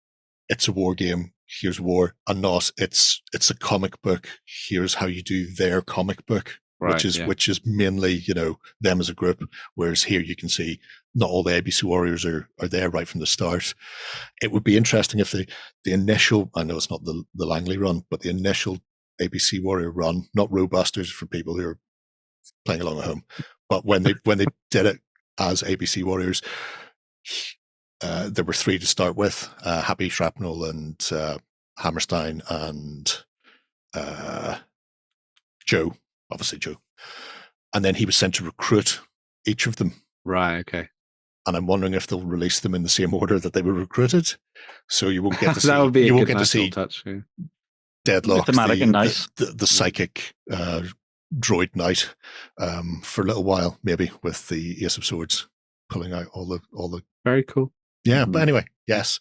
it's a war game, here's war, and not it's a comic book, here's how you do their comic book. Which is mainly, them as a group, whereas here you can see not all the ABC Warriors are there right from the start. It would be interesting if the initial, I know it's not the Langley run, but the initial ABC Warrior run, not Roadbusters for people who are playing along at home, but when they did it as ABC Warriors, there were 3 to start with, Happy Shrapnel and Hammerstein and Joe. Obviously Joe. And then he was sent to recruit each of them. Right, okay. And I'm wondering if they'll release them in the same order that they were recruited. So you won't get to see that would be you a won't good get to see touch, Deadlock, thematic and nice. the psychic droid knight for a little while, maybe, with the Ace of Swords pulling out all the very cool. Yeah, but anyway, yes.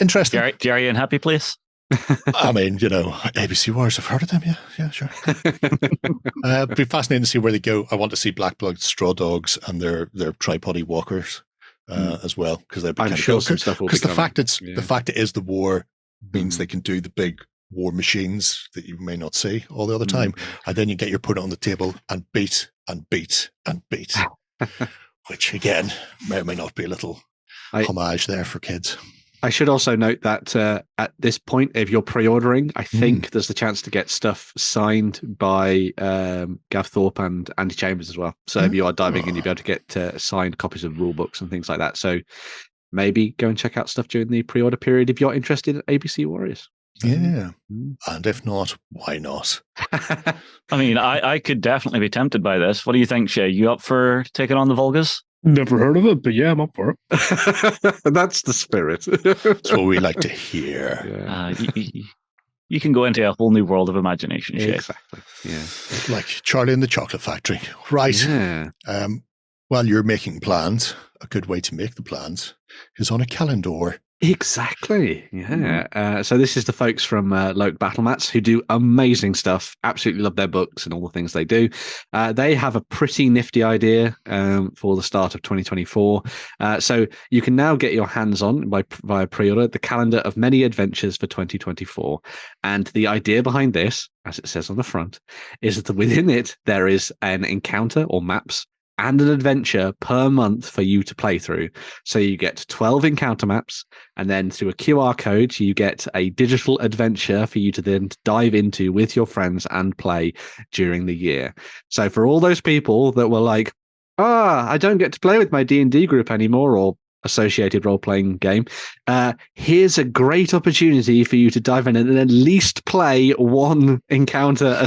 Interesting. Jerry in happy place? I mean, ABC Wars, I've heard of them, yeah, sure. It'd be fascinating to see where they go. I want to see Black Blood Straw Dogs and their tripody walkers as well, because they're I'm sure some stuff will be the fact it is the war means they can do the big war machines that you may not see all the other time, and then you get your opponent on the table and beat and beat and beat, which again may or may not be a little homage there for kids. I should also note that at this point, if you're pre-ordering, I think there's the chance to get stuff signed by Gav Thorpe and Andy Chambers as well. So if you are diving in, you'll be able to get signed copies of rule books and things like that. So maybe go and check out stuff during the pre-order period if you're interested in ABC Warriors. Yeah. And if not, why not? I mean, I could definitely be tempted by this. What do you think, Shay? You up for taking on the Volgas? Never heard of it, but yeah, I'm up for it. That's the spirit. That's what we like to hear. Yeah. You can go into a whole new world of imagination, Shay. Exactly. Yeah. Like Charlie and the Chocolate Factory. Right. Yeah. While you're making plans, a good way to make the plans is on a calendar. Exactly. Yeah. So this is the folks from Loke BattleMats who do amazing stuff. Absolutely love their books and all the things they do. They have a pretty nifty idea for the start of 2024. So you can now get your hands on via pre-order the calendar of many adventures for 2024. And the idea behind this, as it says on the front, is that within it there is an encounter or maps and an adventure per month for you to play through. So you get 12 encounter maps, and then through a QR code, you get a digital adventure for you to then dive into with your friends and play during the year. So for all those people that were like, I don't get to play with my D&D group anymore, or associated role-playing game, here's a great opportunity for you to dive in and at least play one encounter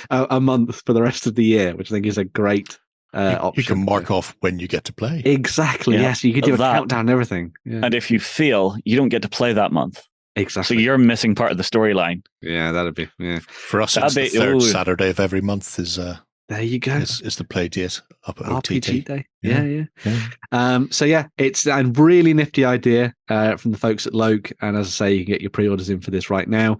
a month for the rest of the year, which I think is a great option. You can mark off when you get to play. Exactly. Yeah. Yes, you can do a countdown and everything. Yeah. And if you fail, you don't get to play that month. Exactly. So you're missing part of the storyline. Yeah, that'd be. Yeah. For us, it's the third Saturday of every month. There you go. Is the play date up at RPG Day? Yeah. So yeah, it's a really nifty idea from the folks at Loke, and as I say, you can get your pre-orders in for this right now.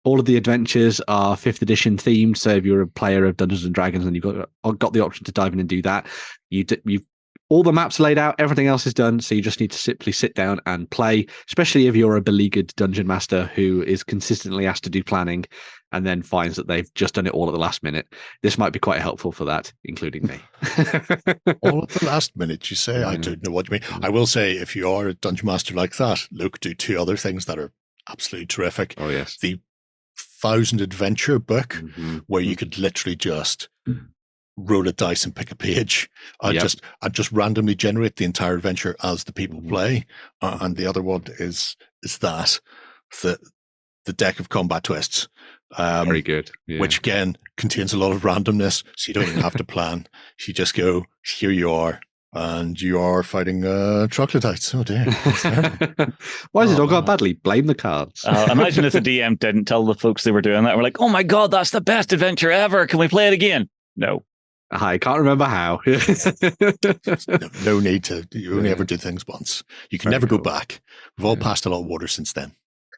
All of the adventures are 5th edition themed, so if you're a player of Dungeons and Dragons and you've got the option to dive in and do that, you've all the maps laid out, everything else is done, so you just need to simply sit down and play, especially if you're a beleaguered dungeon master who is consistently asked to do planning and then finds that they've just done it all at the last minute. This might be quite helpful for that, including me. All at the last minute, you say? I don't know what you mean. I will say, if you are a dungeon master like that, Luke do 2 other things that are absolutely terrific. Oh, yes. The 1000 Adventure book, where you could literally just roll a dice and pick a page. I just randomly generate the entire adventure as the people play. And the other one is that the deck of combat twists. Very good. Yeah. Which again contains a lot of randomness, so you don't even have to plan. You just go, here you are, and you are fighting troglodytes. Oh dear. Why has it all gone badly? Blame the cards. Imagine if the DM didn't tell the folks they were doing that. We're like, oh my God, that's the best adventure ever. Can we play it again? No. I can't remember how. no need to. You only ever did things once. You can never go back. We've all passed a lot of water since then.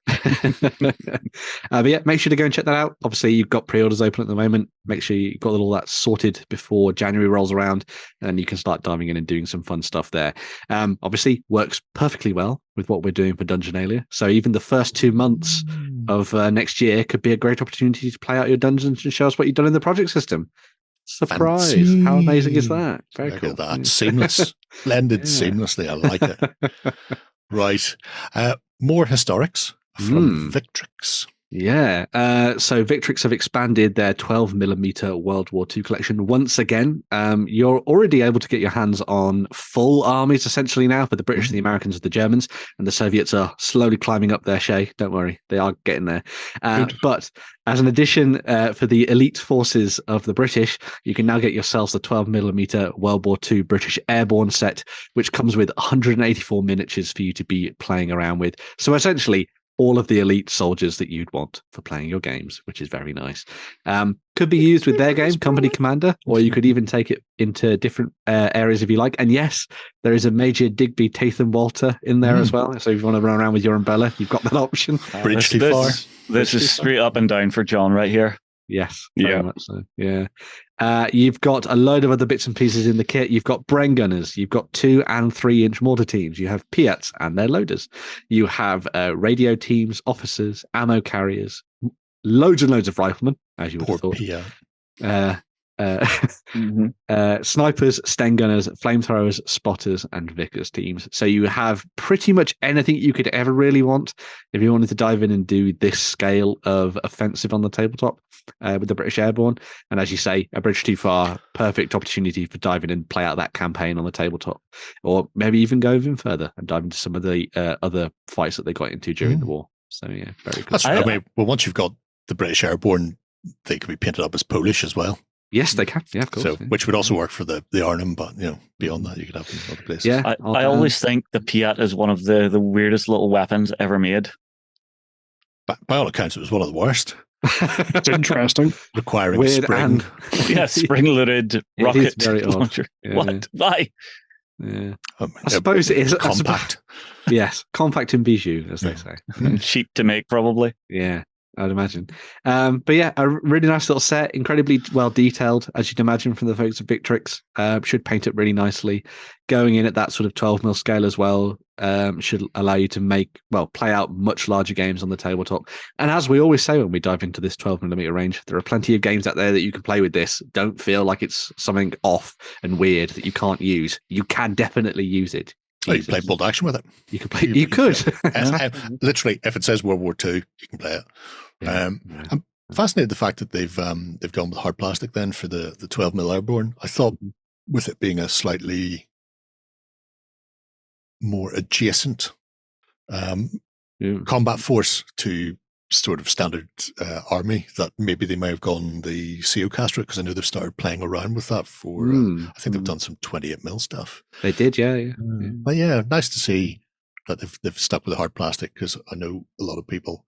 But yeah, make sure to go and check that out. Obviously, you've got pre-orders open at the moment. Make sure you've got all that sorted before January rolls around, and you can start diving in and doing some fun stuff there. Obviously, works perfectly well with what we're doing for Dungeonalia. So even the first 2 months of next year could be a great opportunity to play out your dungeons and show us what you've done in the project system. Surprise! Fancy. How amazing is that? Very Look cool. at that. Seamless. Blended seamlessly. I like it. Right. More historics from Victrix. Yeah. So Victrix have expanded their 12mm World War II collection once again. You're already able to get your hands on full armies essentially now for the British, the Americans, and the Germans, and the Soviets are slowly climbing up their shay. Don't worry, they are getting there. But as an addition for the elite forces of the British, you can now get yourselves the 12mm World War II British Airborne set, which comes with 184 miniatures for you to be playing around with. So essentially, all of the elite soldiers that you'd want for playing your games, which is very nice. Could be used with their game, Company Commander, or you could even take it into different areas if you like. And yes, there is a Major Digby Tatham Walter in there as well. So if you want to run around with your umbrella, you've got that option. Bridge too far. This is straight up and down for John right here. Yes, very much so. Yeah. You've got a load of other bits and pieces in the kit. You've got brain gunners. You've got 2 and 3 inch mortar teams. You have Piats and their loaders. You have radio teams, officers, ammo carriers, loads and loads of riflemen, as you would have thought. Snipers, Sten gunners, flamethrowers, spotters, and Vickers teams. So you have pretty much anything you could ever really want if you wanted to dive in and do this scale of offensive on the tabletop with the British Airborne. And as you say, a bridge too far, perfect opportunity for diving and play out that campaign on the tabletop, or maybe even go even further and dive into some of the other fights that they got into during the war. So yeah, very good. That's right. I mean, well, once you've got the British Airborne, they can be painted up as Polish as well. Yes, they can. Yeah, of course. So, which would also work for the Arnhem, but beyond that, you could have them in other places. Yeah, I always think the Piat is one of the weirdest little weapons ever made. By all accounts, it was one of the worst. It's interesting. Requiring Weird spring. Spring-loaded rocket launcher. Yeah. What? Why? Yeah. I suppose it is compact. Yes, compact and bijou, as they say. Cheap to make, probably. Yeah, I'd imagine. But yeah, a really nice little set, incredibly well detailed, as you'd imagine from the folks at Victrix. Should paint it really nicely. Going in at that sort of 12mm scale as well, should allow you to play out much larger games on the tabletop. And as we always say when we dive into this 12mm range, there are plenty of games out there that you can play with this. Don't feel like it's something off and weird that you can't use. You can definitely use it. Oh, you can play bolt action with it. You can play. You could. Literally, if it says World War II, you can play it. I'm fascinated the fact that they've gone with hard plastic then for the 12mm Airborne. I thought with it being a slightly more adjacent combat force to sort of standard army, that maybe they may have gone the CO caster, because I know they've started playing around with that for I think they've done some 28mm stuff. They did, yeah. But yeah, nice to see that they've stuck with the hard plastic, because I know a lot of people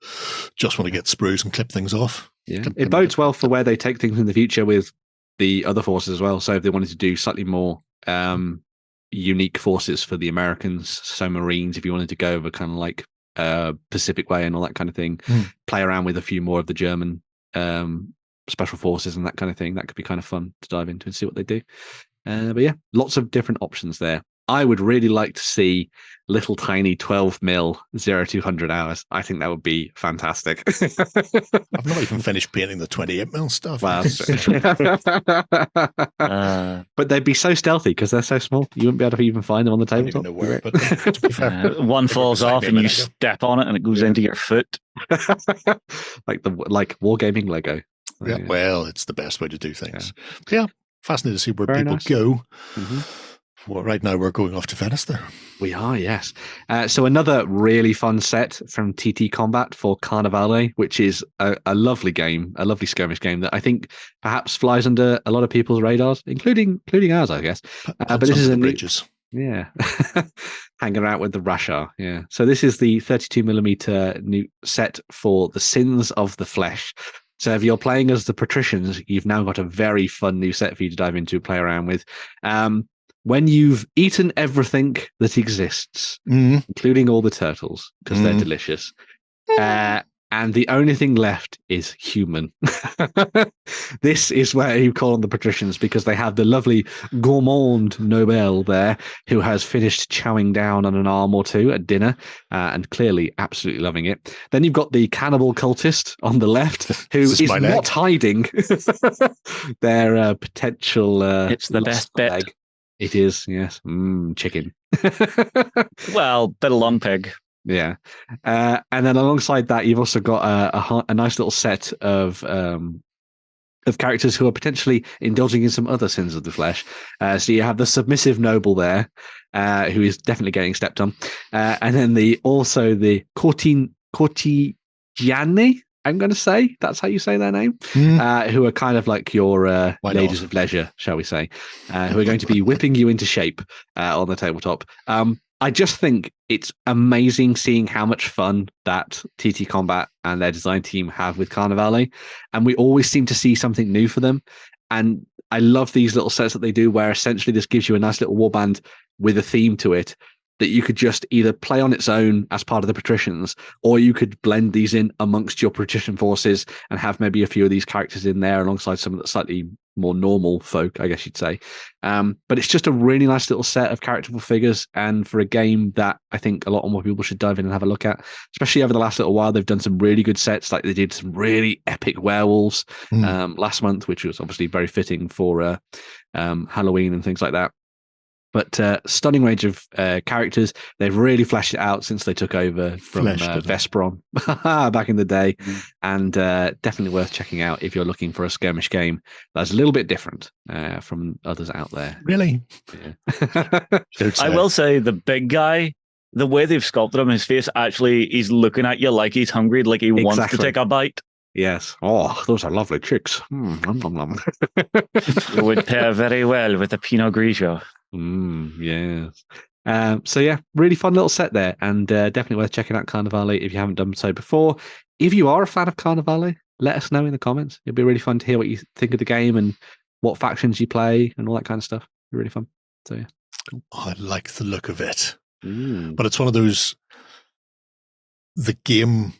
just want to get sprues and clip things off. Yeah, it bodes well for where they take things in the future with the other forces as well. So if they wanted to do slightly more unique forces for the Americans, so Marines, if you wanted to go over kind of like Pacific Way and all that kind of thing, play around with a few more of the German special forces and that kind of thing, that could be kind of fun to dive into and see what they do. But yeah, lots of different options there. I would really like to see little tiny 12mm 0200 hours. I think that would be fantastic. I've not even finished painting the 28mm stuff. Wow. But they'd be so stealthy because they're so small. You wouldn't be able to even find them on the tabletop. I don't even know where, but to be fair, one falls off and you step on it and it goes into your foot. like Wargaming Lego. Yeah, well, it's the best way to do things. Yeah. fascinating to see where Very people nice. go. Mm-hmm. Well, right now we're going off to Venice there. We are, yes. So another really fun set from TTCombat for Carnevale, which is a lovely game, a lovely skirmish game that I think perhaps flies under a lot of people's radars, including ours, I guess. But this is a bridges. Yeah, hanging out with the Rashar. Yeah. So this is the 32mm new set for the Sins of the Flesh. So if you're playing as the Patricians, you've now got a very fun new set for you to dive into, play around with. When you've eaten everything that exists, including all the turtles, because they're delicious, and the only thing left is human. This is where you call on the Patricians, because they have the lovely gourmand noble there who has finished chowing down on an arm or two at dinner and clearly absolutely loving it. Then you've got the cannibal cultist on the left who is not hiding their potential it's the best bit. leg. It is, yes. Chicken. Well, bit of long pig. Yeah. And then alongside that, you've also got a nice little set of characters who are potentially indulging in some other sins of the flesh. So you have the submissive noble there, who is definitely getting stepped on. And then the Cortigiani, I'm going to say, that's how you say their name, who are kind of like your ladies of leisure, shall we say, who are going to be whipping you into shape on the tabletop. I just think it's amazing seeing how much fun that TTCombat and their design team have with Carnevale. And we always seem to see something new for them. And I love these little sets that they do where essentially this gives you a nice little warband with a theme to it that you could just either play on its own as part of the Patricians, or you could blend these in amongst your Patrician forces and have maybe a few of these characters in there alongside some of the slightly more normal folk, I guess you'd say. But it's just a really nice little set of characterful figures, and for a game that I think a lot more people should dive in and have a look at, especially over the last little while. They've done some really good sets, like they did some really epic werewolves last month, which was obviously very fitting for Halloween and things like that. But stunning range of characters. They've really fleshed it out since they took over from Vespron back in the day. And definitely worth checking out if you're looking for a skirmish game that's a little bit different from others out there. Really? Yeah. I will say the big guy, the way they've sculpted him, his face actually, he's looking at you like he's hungry, like he wants to take a bite. Yes. Oh, those are lovely chicks. Nom, nom, nom. It would pair very well with the Pinot Grigio. Yes. So yeah, really fun little set there, and definitely worth checking out Carnevale if you haven't done so before. If you are a fan of Carnevale, let us know in the comments. It'd be really fun to hear what you think of the game and what factions you play and all that kind of stuff. It'd be really fun. So yeah. I like the look of it. But it's one of those, the game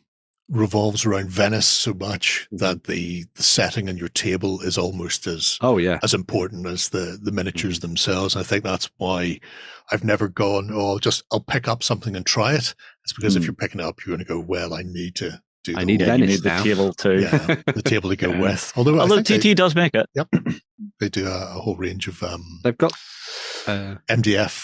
revolves around Venice so much that the setting on your table is almost as important as the miniatures themselves. And I think that's why I've never gone, I'll pick up something and try it. It's because if you're picking it up, you're going to go, well, I need to do Venice the table too. Yeah, the table to go with. Although TT does make it. Yep. They do a whole range of they've got MDF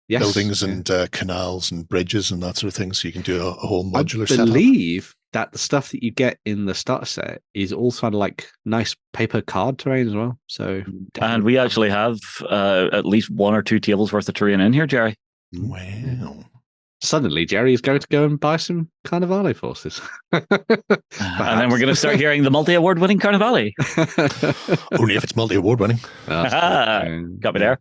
buildings and canals and bridges and that sort of thing. So you can do a whole modular setup. I believe that the stuff that you get in the starter set is all sort of like nice paper card terrain as well. So, and we actually have at least 1 or 2 tables worth of terrain in here, Jerry. Wow. Suddenly, Jerry is going to go and buy some Carnevale forces. And then we're going to start hearing the multi-award winning Carnevale. Only if it's multi-award winning. Got me there.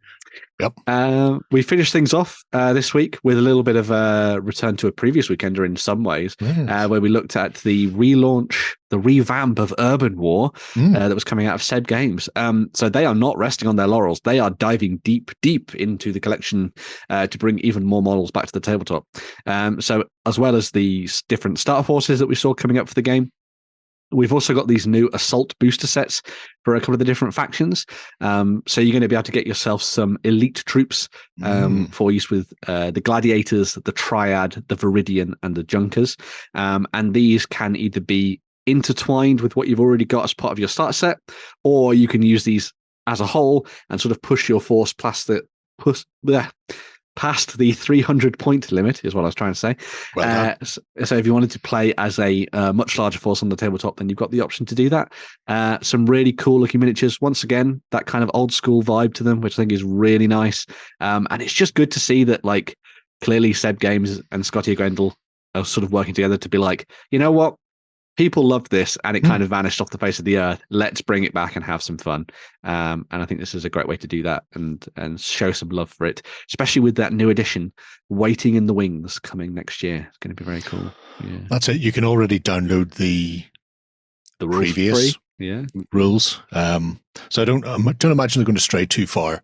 Yep. We finished things off this week with a little bit of a return to a previous weekender in some ways, where we looked at the relaunch, the revamp of Urban War that was coming out of Seb Games. So they are not resting on their laurels. They are diving deep into the collection to bring even more models back to the tabletop. So as well as the different starter forces that we saw coming up for the game, we've also got these new assault booster sets for a couple of the different factions. So you're going to be able to get yourself some elite troops for use with the gladiators, the triad, the viridian, and the junkers. And these can either be intertwined with what you've already got as part of your starter set, or you can use these as a whole and sort of push your force past the past the 300-point limit, is what I was trying to say. Well done. So if you wanted to play as a much larger force on the tabletop, then you've got the option to do that. Some really cool looking miniatures. Once again, that kind of old school vibe to them, which I think is really nice. And it's just good to see that, like, clearly Seb Games and Scotty Grendel are sort of working together to be like, you know what? People loved this and it kind of vanished off the face of the earth. Let's bring it back and have some fun. And I think this is a great way to do that and show some love for it, especially with that new edition, Waiting in the Wings, coming next year. It's going to be very cool. Yeah. That's it. You can already download the previous rules. So I don't imagine they're going to stray too far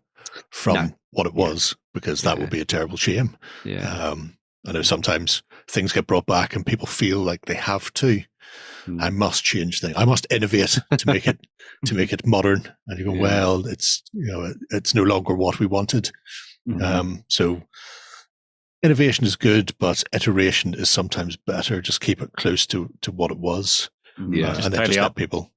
from what it was, because that would be a terrible shame. Yeah. I know sometimes things get brought back and people feel like they have to. I must change things. I must innovate to make it modern. And you go, well, it's no longer what we wanted. So innovation is good, but iteration is sometimes better. Just keep it close to what it was. And then just let people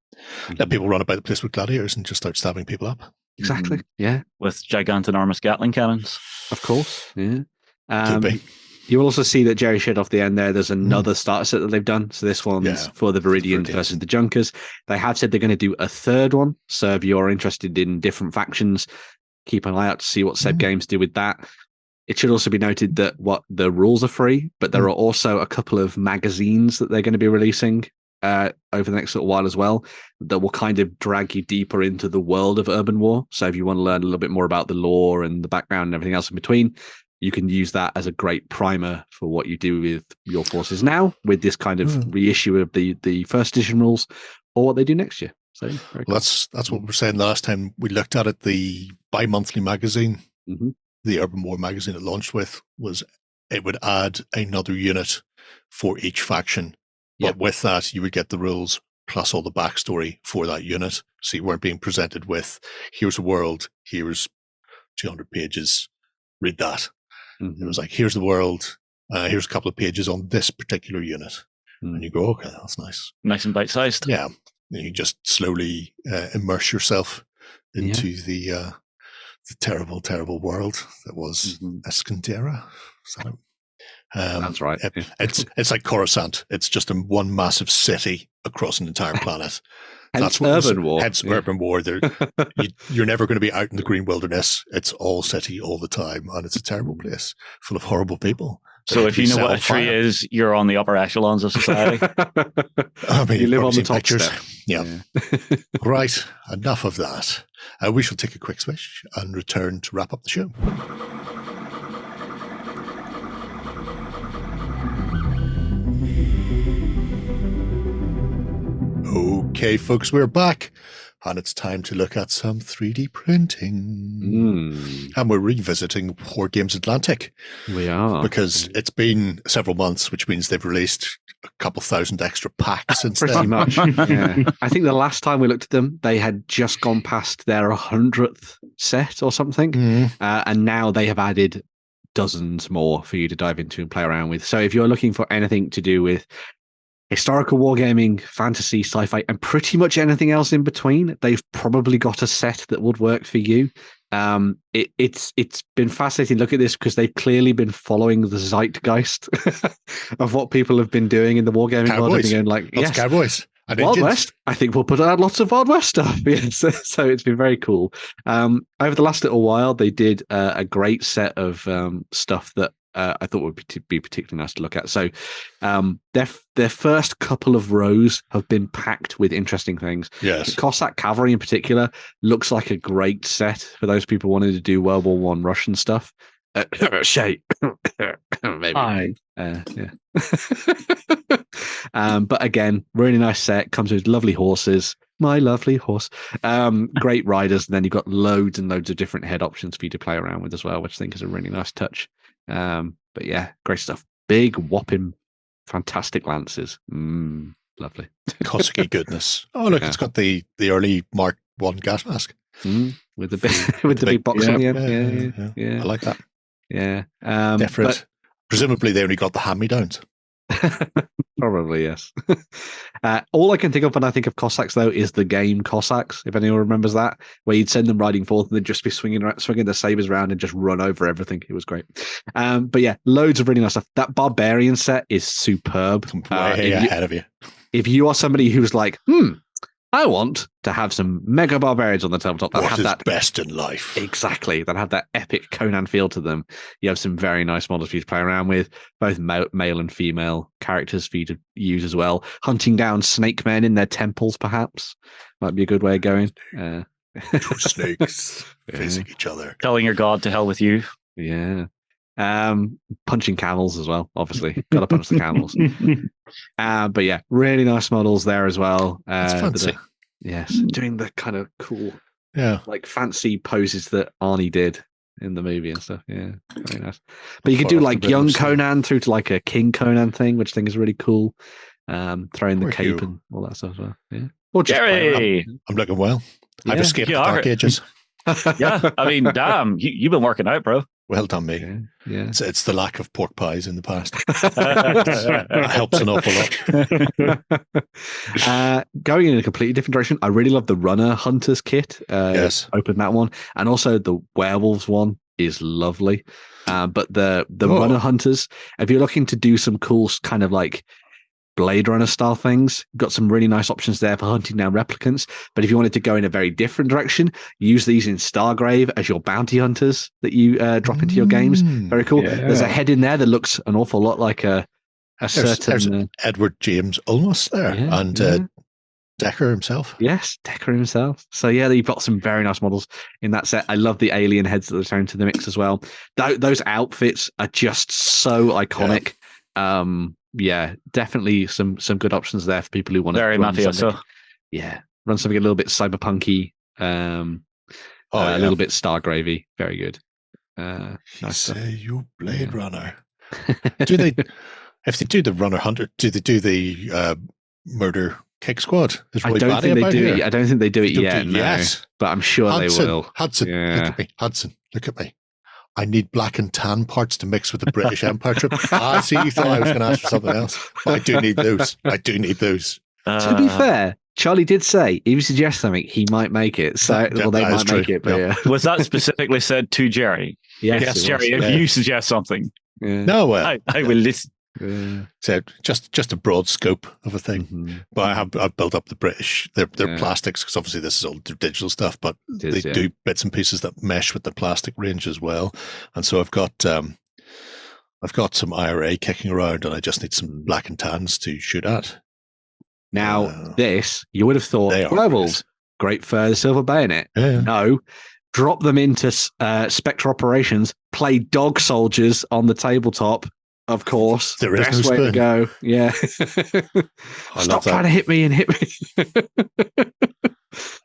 run about the place with gladiators and just start stabbing people up. Exactly. Yeah. With gigantinormous Gatling cannons. Of course. Yeah. Could be. You will also see that Jerry shared off the end there. There's another starter set that they've done. So this one's for the Viridians versus the Junkers. They have said they're going to do a third one. So if you're interested in different factions, keep an eye out to see what Seb Games do with that. It should also be noted that the rules are free, but there are also a couple of magazines that they're going to be releasing over the next little while as well, that will kind of drag you deeper into the world of urban war. So if you want to learn a little bit more about the lore and the background and everything else in between, you can use that as a great primer for what you do with your forces now, with this kind of reissue of the first edition rules, or what they do next year. So very cool. That's what we were saying last time we looked at it. The bi-monthly magazine, the Urban War magazine it launched with, it would add another unit for each faction. But with that, you would get the rules plus all the backstory for that unit. So you weren't being presented with, here's a world, here's 200 pages, read that. It was like, here's the world, here's a couple of pages on this particular unit. And you go, okay, that's nice. Nice and bite-sized. Yeah. And you just slowly immerse yourself into the terrible, terrible world that was Escondera. That's right. It's like Coruscant. It's just in one massive city across an entire planet. That's urban war. Hence urban war. You're never going to be out in the green wilderness. It's all city all the time, and it's a terrible place full of horrible people. So if you know what a tree is, you're on the upper echelons of society. I mean, you live on the top pictures. step. Yeah. Right. Enough of that. We shall take a quick switch and return to wrap up the show. Okay, folks, we're back, and it's time to look at some 3D printing. And we're revisiting Wargames Atlantic. We are. Because it's been several months, which means they've released a couple thousand extra packs since Pretty then. much. Yeah. I think the last time we looked at them, they had just gone past their 100th set or something. And now they have added dozens more for you to dive into and play around with. So if you're looking for anything to do with historical wargaming, fantasy, sci-fi, and pretty much anything else in between, they've probably got a set that would work for you. It's been fascinating to look at this because they've clearly been following the zeitgeist of what people have been doing in the wargaming world. And going Lots of cowboys. Wild West. I think we'll put out lots of Wild West stuff. Yes, so it's been very cool. Over the last little while, they did a great set of stuff that I thought would be particularly nice to look at. So their first couple of rows have been packed with interesting things. Yes. The Cossack Cavalry in particular looks like a great set for those people wanting to do World War I Russian stuff. Shay. Maybe. Yeah. But again, really nice set. Comes with lovely horses. My lovely horse. Great riders. And then you've got loads and loads of different head options for you to play around with as well, which I think is a really nice touch. But yeah, great stuff. Big, whopping, fantastic lances. Lovely. Cossacky goodness. Oh, look, it's got the early Mark I gas mask. With the big box on the end. Yeah. I like that. Yeah. Different. Presumably they only got the hand-me-downs. Probably, yes. All I can think of when I think of Cossacks, though, is the game Cossacks, if anyone remembers that, where you'd send them riding forth and they'd just be swinging their sabers around and just run over everything. It was great. But yeah, loads of really nice stuff. That barbarian set is superb. Way ahead of you. If you are somebody who's like, I want to have some mega barbarians on the tabletop that What have is that best in life? exactly, that have that epic Conan feel to them. You have some very nice models for you to play around with, both male and female characters for you to use as well. Hunting down snake men in their temples, perhaps, might be a good way of going. Two snakes facing each other. Telling your god to hell with you. Yeah. Punching camels as well, obviously. Gotta punch the camels. But yeah, really nice models there as well. It's fancy. Yes, doing the kind of cool, like fancy poses that Arnie did in the movie and stuff. Yeah, very nice. But you could do like young Conan through to like a King Conan thing, which I think is really cool. Throwing the cape and all that stuff as well. Yeah. Or just Jerry! I'm looking well. I've escaped the dark ages. Yeah, I mean, damn, you've been working out, bro. Well done, me. Yeah. It's the lack of pork pies in the past. That helps an awful lot. Going in a completely different direction, I really love the Runner Hunters kit. Yes. Open that one. And also the Werewolves one is lovely. But the Runner Hunters, if you're looking to do some cool kind of like Blade Runner style things, got some really nice options there for hunting down replicants. But if you wanted to go in a very different direction, use these in Stargrave as your bounty hunters that you drop into your games. Very cool. Yeah. There's a head in there that looks an awful lot like a certain there's Edward James almost there, and Decker himself. Yes, Decker himself. So yeah, you've got some very nice models in that set. I love the alien heads that they're throwing to the mix as well. Those outfits are just so iconic. Yeah, definitely some good options there for people who want to very mafioso. Run something a little bit cyberpunky, a little bit Stargravey. Very good. Nice say you Blade Runner. Do they? If they do the Runner Hunter, do they do the Murder Kick Squad? I don't think they do it. I don't think they do it yet. Yes, but I'm sure they will. Hudson, look at me. Hudson, look at me. I need black and tan parts to mix with the British Empire trip. See, you thought I was going to ask for something else. But I do need those. To be fair, Charlie did say if you suggest something, he might make it. So, they might make it. But was that specifically said to Jerry? Yes, Jerry. If you suggest something, no, I will listen. So just a broad scope of a thing. But I've built up the British. They're plastics because obviously this is all digital stuff, but they do bits and pieces that mesh with the plastic range as well. And so I've got some IRA kicking around, and I just need some black and tans to shoot at. Now this you would have thought werewolves, great for the silver bayonet. No. Drop them into Spectre operations. Play dog soldiers on the tabletop. Of course, there is best no way spoon. to go. Yeah, stop trying to hit me.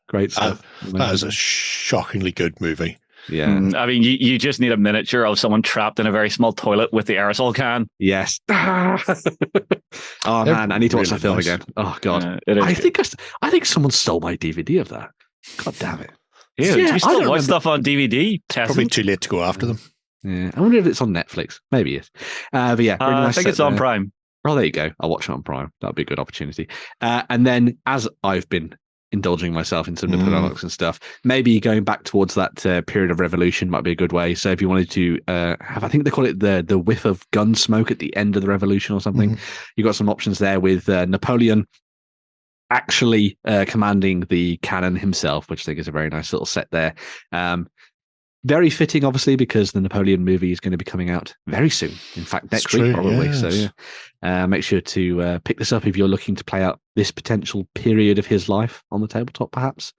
Great stuff. That is a shockingly good movie. Yeah, I mean, you just need a miniature of someone trapped in a very small toilet with the aerosol can. Yes. Oh man, I need to watch that film again. Oh god, I think someone stole my DVD of that. God damn it. Yeah, you still watch stuff on DVD? Probably too late to go after them. Yeah, I wonder if it's on Netflix. Maybe it is. But yeah, really nice I think it's on Prime. Oh, there you go. I'll watch it on Prime. That'd be a good opportunity. And then, as I've been indulging myself in some Napoleonics and stuff, maybe going back towards that period of revolution might be a good way. So if you wanted to have, I think they call it the whiff of gun smoke at the end of the revolution or something, you've got some options there with Napoleon actually commanding the cannon himself, which I think is a very nice little set there. Very fitting, obviously, because the Napoleon movie is going to be coming out very soon. In fact, next week, probably. Yes. So, make sure to pick this up if you're looking to play out this potential period of his life on the tabletop, perhaps.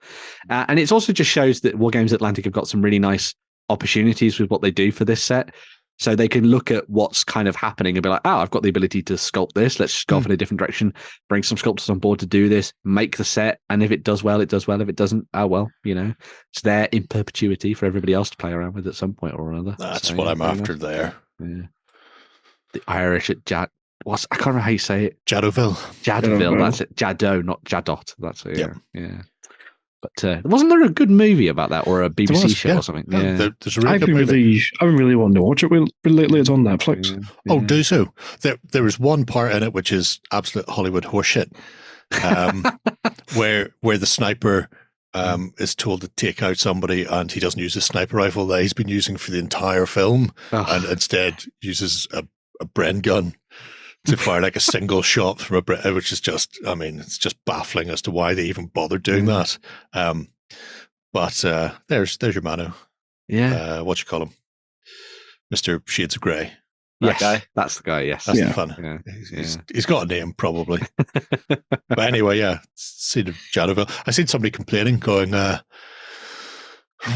And it also just shows that Wargames Atlantic have got some really nice opportunities with what they do for this set. So they can look at what's kind of happening and be like, oh, I've got the ability to sculpt this. Let's just go off in a different direction, bring some sculptors on board to do this, make the set. And if it does well, it does well. If it doesn't, oh, well, it's there in perpetuity for everybody else to play around with at some point or another. That's what I'm after there. Yeah. The Irish at I can't remember how you say it. Jadoville. That's it. Jado, not Jadot. That's it. Yeah. But wasn't there a good movie about that, or a BBC show or something? Yeah, there's a really good movie. I really want to watch it lately. It's on Netflix. Yeah. Oh, do so. There is one part in it which is absolute Hollywood horseshit, where the sniper is told to take out somebody, and he doesn't use his sniper rifle that he's been using for the entire film, and instead uses a Bren gun to fire like a single shot from a Bren, which is just, I mean, it's just baffling as to why they even bothered doing that. But there's your Mano. Yeah. What you call him? Mr. Shades of Grey. That guy. That's the guy, yes. That's the fun. Yeah. He's got a name, probably. But anyway, seen Jadoville. I seen somebody complaining, going,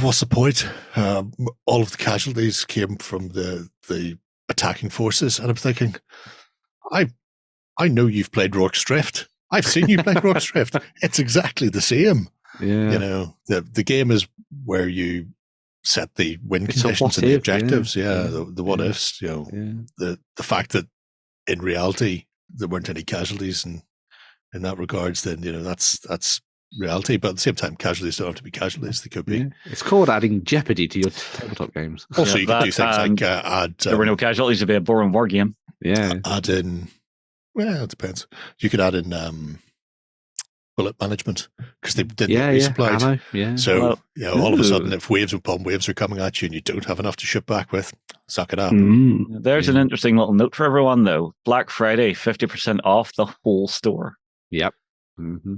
what's the point? All of the casualties came from the attacking forces. And I'm thinking, I know you've played Rourke's Drift. I've seen you play Rourke's Drift. It's exactly the same. Yeah. You know, the game is where you set the win conditions and the objectives. The what ifs. You know, the fact that in reality there weren't any casualties, and in that regards, then you know that's reality. But at the same time, casualties don't have to be casualties; they could be. It's called adding jeopardy to your tabletop games. Also, you can do things like add. There were no casualties to be a boring war game. Yeah, add in. Well, it depends. You could add in bullet management, because they didn't resupplied. Ammo, yeah. So all of a sudden, if waves upon waves are coming at you and you don't have enough to shoot back with, suck it up. There's an interesting little note for everyone, though. Black Friday, 50% off the whole store. Yep. Mm-hmm.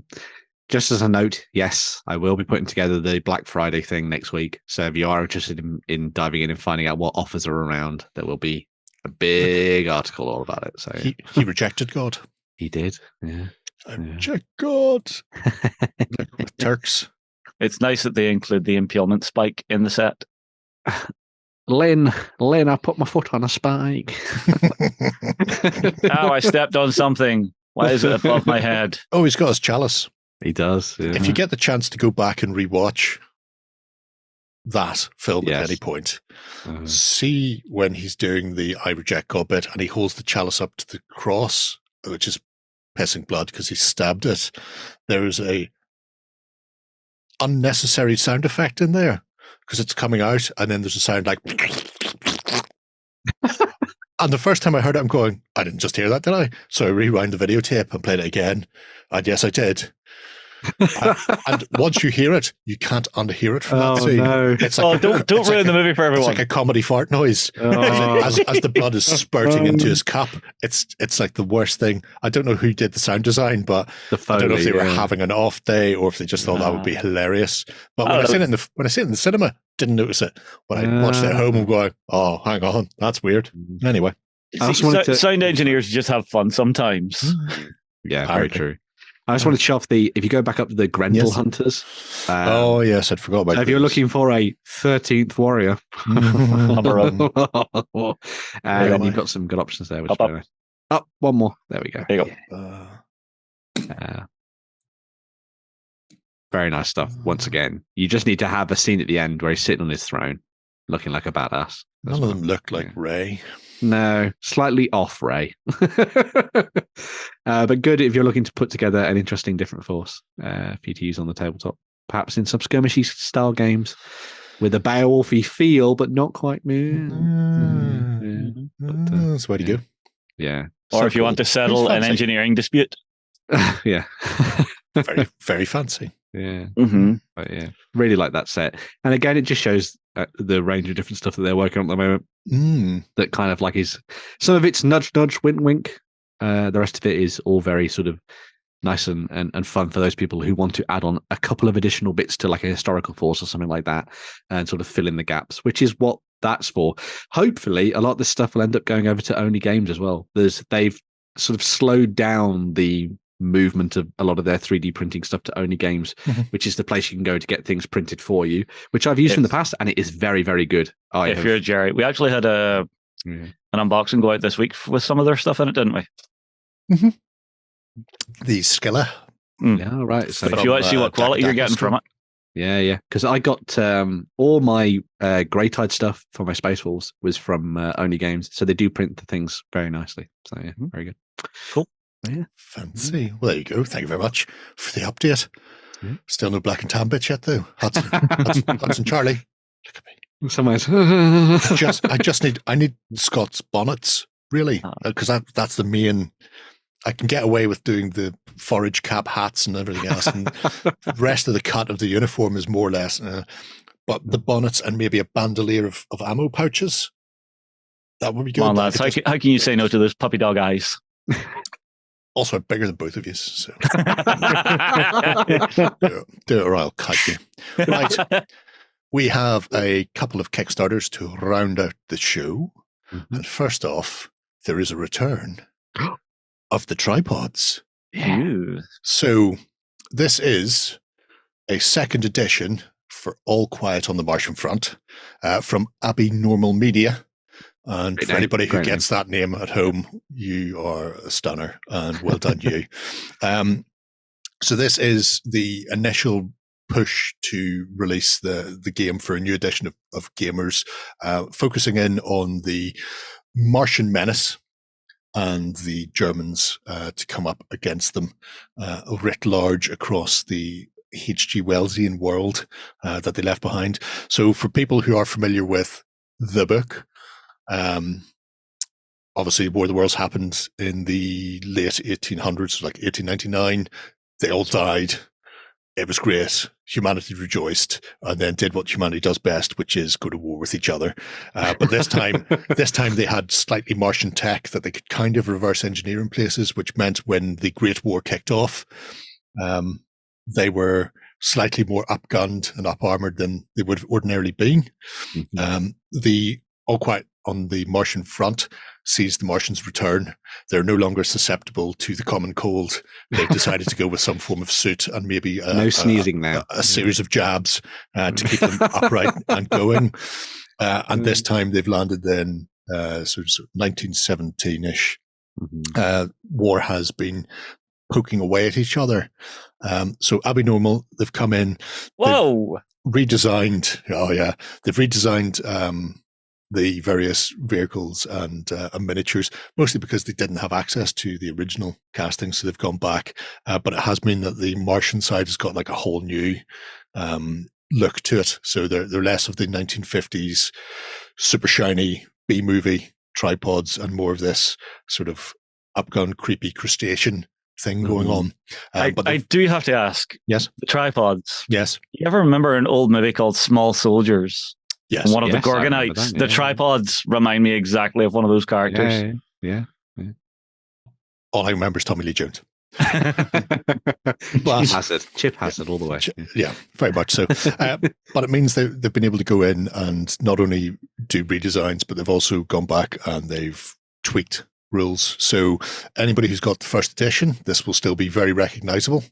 Just as a note, yes, I will be putting together the Black Friday thing next week. So if you are interested in diving in and finding out what offers are around, there will be a big article all about it. So he rejected God. He did. Yeah. I reject God. With Turks. It's nice that they include the impalement spike in the set. Lynn, I put my foot on a spike. I stepped on something. Why is it above my head? Oh, he's got his chalice. He does. Yeah. If you get the chance to go back and rewatch that film at any point, see when he's doing the I reject God bit and he holds the chalice up to the cross, which is pissing blood because he stabbed it. There is a unnecessary sound effect in there because it's coming out and then there's a sound like and the first time I heard it, I'm going, I didn't just hear that, did I? So I rewound the videotape and played it again, and yes, I did. And once you hear it, you can't unhear it from that scene. No. It's like don't ruin the movie for everyone. It's like a comedy fart noise. As the blood is spurting into his cup. It's like the worst thing. I don't know who did the sound design, but I don't know if they were having an off day or if they just thought that would be hilarious. But when I seen it in the cinema, didn't notice it. When I watched it at home, I'm going, oh, hang on, that's weird. Anyway. Sound engineers just have fun sometimes. Yeah, very true. I just wanted to show off if you go back up to the Grendel Hunters. I'd forgot about that. If you're looking for a 13th warrior, and you've got some good options there. Which up, one more. There we go. There you go. Very nice stuff. Once again, you just need to have a scene at the end where he's sitting on his throne, looking like a badass. None of them look like Ray. No, slightly off Ray. But good if you're looking to put together an interesting different force for you to use on the tabletop. Perhaps in some skirmishy style games with a Beowulfy feel, but not quite. That's where to go. Yeah. Or if you want to settle an engineering dispute. Yeah. Very, very fancy. Yeah. Mm-hmm. But yeah, really like that set. And again, it just shows the range of different stuff that they're working on at the moment. That kind of like is some of it's nudge, wink, wink. The rest of it is all very sort of nice and fun for those people who want to add on a couple of additional bits to like a historical force or something like that and sort of fill in the gaps, which is what that's for. Hopefully, a lot of this stuff will end up going over to Only Games as well. They've sort of slowed down the movement of a lot of their 3D printing stuff to Only Games, which is the place you can go to get things printed for you, which I've used in the past, and it is very, very good. If you're Jerry, we actually had an unboxing go out this week with some of their stuff in it, didn't we? The Skilla. Yeah, right. So if you want to see what quality you're getting from it. Yeah. Because I got all my Greytide stuff for my Space Wolves was from Only Games, so they do print the things very nicely. So yeah, very good. Cool. Yeah. Fancy. Well, there you go. Thank you very much for the update. Still no black and tan bits yet, though. Hudson Charlie. Look at me. Somewhere's I need Scott's bonnets, really, because that's the main. I can get away with doing the forage cap hats and everything else, and the rest of the cut of the uniform is more or less. But the bonnets and maybe a bandolier of ammo pouches. That would be good. Come on, lads. How can you say no to those puppy dog eyes? Also, I'm bigger than both of you, so do it or I'll cut you. Right. We have a couple of Kickstarters to round out the show. And first off, there is a return of the tripods. Yeah. So this is a second edition for All Quiet on the Martian Front from Abbey Normal Media. And for anybody who gets that name at home, you are a stunner, and well done you. So this is the initial push to release the game for a new edition of gamers, focusing in on the Martian menace and the Germans to come up against them writ large across the H.G. Wellsian world that they left behind. So for people who are familiar with the book, obviously War of the Worlds happened in the late 1800s, like 1899. They all died. It was great. Humanity rejoiced and then did what humanity does best, which is go to war with each other. But this time they had slightly Martian tech that they could kind of reverse engineer in places, which meant when the Great War kicked off, they were slightly more upgunned and up-armored than they would have ordinarily been. The All Quiet on the Martian Front sees the Martians return. They're no longer susceptible to the common cold. They've decided to go with some form of suit and maybe no sneezing now. A series of jabs to keep them upright and going. And this time they've landed then sort of 1917-ish. War has been poking away at each other. So Abbey Normal, they've come in. Whoa! Redesigned. Oh yeah. They've redesigned the various vehicles and miniatures, mostly because they didn't have access to the original casting, so they've gone back. But it has meant that the Martian side has got like a whole new look to it. So they're less of the 1950s super shiny B-movie tripods and more of this sort of upgun, creepy crustacean thing going on. I do have to ask. Yes. The tripods. Yes. You ever remember an old movie called Small Soldiers? Yes. One of the Gorgonites. The tripods remind me exactly of one of those characters. Yeah. All I remember is Tommy Lee Jones. Chip Hazard all the way. Yeah, very much so. But it means they've been able to go in and not only do redesigns, but they've also gone back and they've tweaked rules. So anybody who's got the first edition, this will still be very recognizable.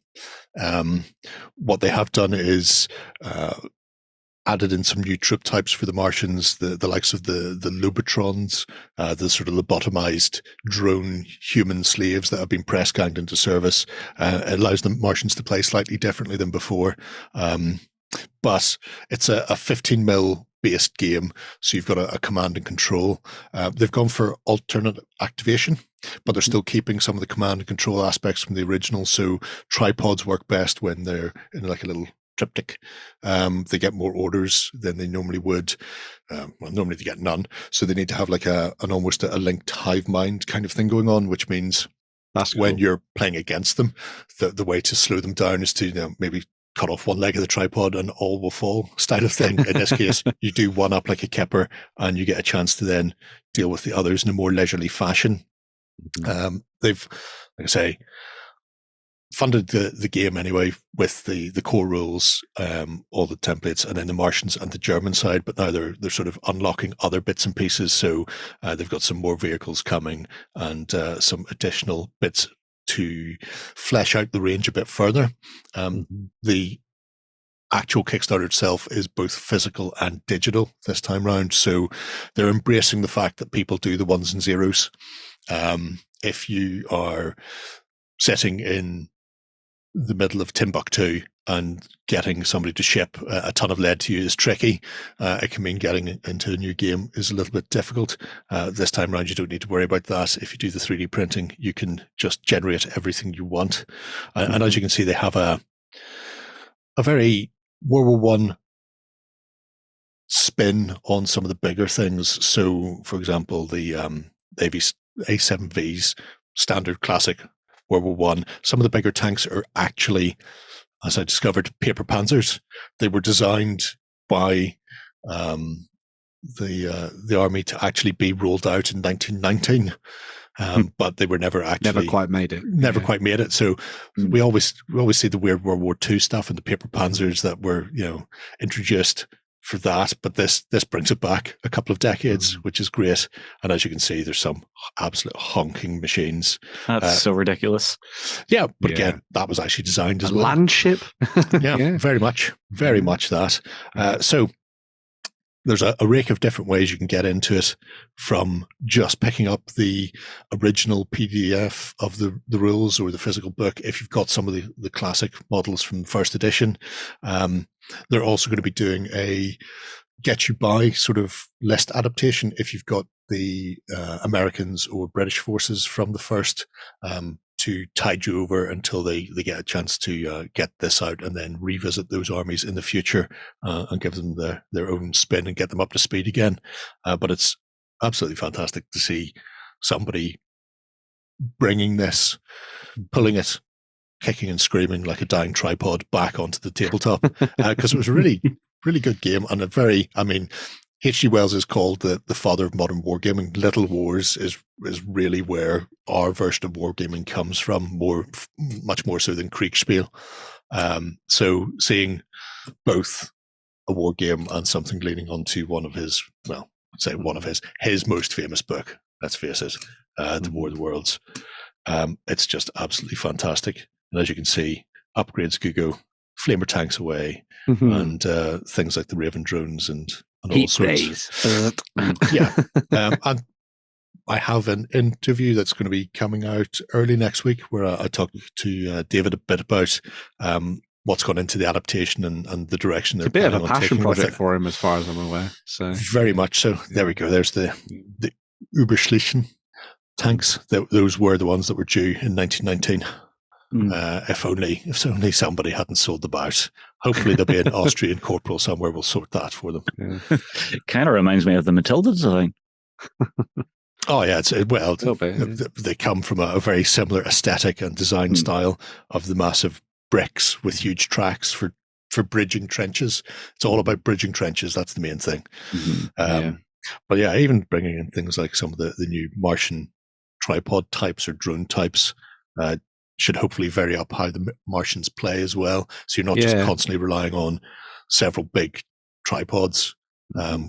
What they have done is added in some new troop types for the Martians, the likes of the Lobatrons, the sort of lobotomized drone human slaves that have been press ganged into service. It allows the Martians to play slightly differently than before. But it's a 15 mil based game, so you've got a command and control. They've gone for alternate activation, but they're still keeping some of the command and control aspects from the original. So tripods work best when they're in like a little triptych. They get more orders than they normally would. Normally they get none, so they need to have like an almost a linked hive mind kind of thing going on, which means when you're playing against them, the way to slow them down is to maybe cut off one leg of the tripod and all will fall style of thing. In this case, you do one up like a kipper and you get a chance to then deal with the others in a more leisurely fashion. They've, like I say, funded the game anyway with the core rules, all the templates, and then the Martians and the German side. But now they're sort of unlocking other bits and pieces. So they've got some more vehicles coming and some additional bits to flesh out the range a bit further. The actual Kickstarter itself is both physical and digital this time round. So they're embracing the fact that people do the ones and zeros. If you are sitting in the middle of Timbuktu and getting somebody to ship a ton of lead to you is tricky. It can mean getting into a new game is a little bit difficult. This time around, you don't need to worry about that. If you do the 3D printing, you can just generate everything you want. And as you can see, they have a very World War One spin on some of the bigger things. So, for example, the A7Vs, standard classic World War One. Some of the bigger tanks are actually, as I discovered, paper panzers. They were designed by the army to actually be rolled out in 1919, but they were never quite made it. Quite made it. So we always see the weird World War II stuff and the paper panzers that were introduced for that, but this brings it back a couple of decades, which is great. And as you can see, there's some absolute honking machines. That's so ridiculous. Yeah, but again, that was actually designed as a well. Land ship. Yeah, very much that. So there's a rake of different ways you can get into it, from just picking up the original PDF of the rules or the physical book if you've got some of the classic models from first edition. They're also going to be doing a get you by sort of list adaptation if you've got the Americans or British forces from the first, to tide you over until they get a chance to get this out and then revisit those armies in the future and give them their own spin and get them up to speed again. But it's absolutely fantastic to see somebody bringing this, pulling it, kicking and screaming like a dying tripod back onto the tabletop, because it was a really, really good game and H.G. Wells is called the father of modern wargaming. Little Wars is really where our version of wargaming comes from, much more so than Kriegspiel. So seeing both a war game and something leaning onto one of his, his most famous book, let's face it, The War of the Worlds. It's just absolutely fantastic. And as you can see, upgrades could go flamer tanks away, and things like the Raven drones and all sorts. Yeah. And I have an interview that's going to be coming out early next week where I talk to David a bit about what's gone into the adaptation and the direction they're taking. It's a bit of a passion project it. For him, as far as I'm aware. So very much so. There we go. There's the Überschlichen tanks. Those were the ones that were due in 1919. If only somebody hadn't sold them out. Hopefully there'll be an Austrian corporal somewhere will sort that for them. It kind of reminds me of the Matilda design. Oh yeah, they come from a very similar aesthetic and design style of the massive bricks with huge tracks for bridging trenches. It's all about bridging trenches. That's the main thing. But yeah, even bringing in things like some of the new Martian tripod types or drone types should hopefully vary up how the Martians play as well. So you're not just constantly relying on several big tripods,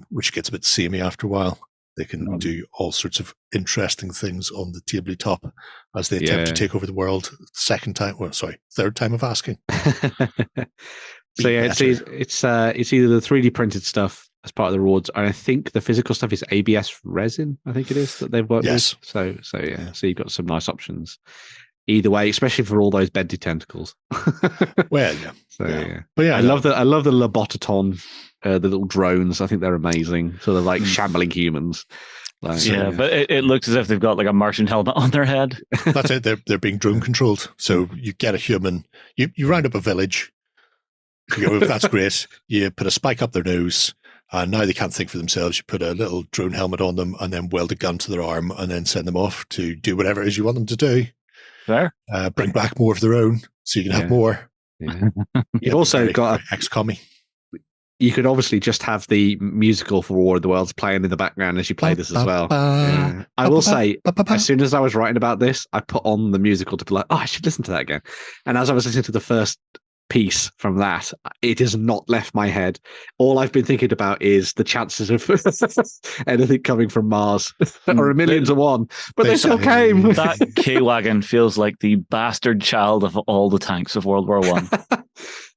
which gets a bit samey after a while. They can do all sorts of interesting things on the tabletop as they attempt to take over the world. Third time of asking. So yeah, it's either the 3D printed stuff as part of the rewards, and I think the physical stuff is ABS resin. I think it is that they've worked with. So you've got some nice options either way, especially for all those bendy tentacles. Well, yeah. But yeah, I love the Lobototon, the little drones. I think they're amazing. Sort of like shambling humans. But it looks as if they've got like a Martian helmet on their head. That's it. They're being drone controlled. So you get a human, you round up a village. You go, that's great. You put a spike up their nose, and now they can't think for themselves. You put a little drone helmet on them, and then weld a gun to their arm, and then send them off to do whatever it is you want them to do. Fair. Bring back more of their own, so you can have more. Yeah. You've also got ex-commie. You could obviously just have the musical for War of the Worlds playing in the background as you play this as well. I will say, as soon as I was writing about this, I put on the musical to be like, I should listen to that again. And as I was listening to the first piece from that, it has not left my head. All I've been thinking about is the chances of anything coming from Mars are a million to one, but they still came. That K-Wagon feels like the bastard child of all the tanks of World War One.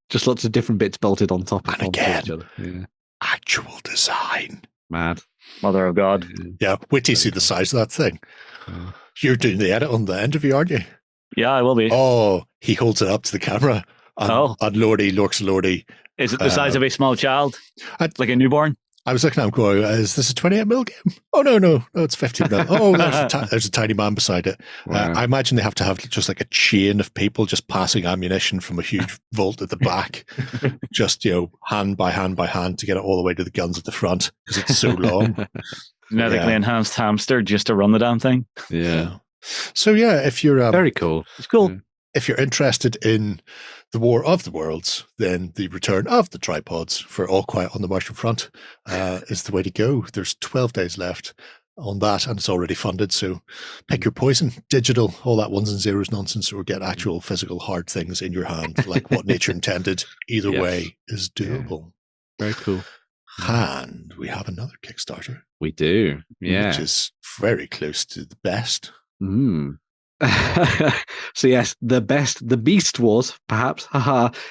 Just lots of different bits bolted on top of each other. Actual design. Mad. Mother of God. Yeah, wait till you see the size of that thing. You're doing the edit on the interview, aren't you? Yeah, I will be. Oh, he holds it up to the camera. And Lordy, Lork's Lordy. Is it the size of a small child? Like a newborn? I was looking at him going, is this a 28mm game? Oh, no, it's 15mm. Oh, there's a tiny man beside it. Wow. I imagine they have to have just like a chain of people just passing ammunition from a huge vault at the back, just, hand by hand by hand to get it all the way to the guns at the front because it's so long. Genetically enhanced hamster just to run the damn thing. Yeah. So, if you're... very cool. It's cool. Yeah. If you're interested in the War of the Worlds, then the return of the tripods for All Quiet on the Martian Front is the way to go. There's 12 days left on that, and it's already funded. So pick your poison, digital, all that ones and zeros nonsense, or get actual physical hard things in your hand, like what nature intended. Either way is doable. Yeah. Very cool. And we have another Kickstarter. We do. Yeah. Which is very close to the best. So yes, the Beestwars, perhaps,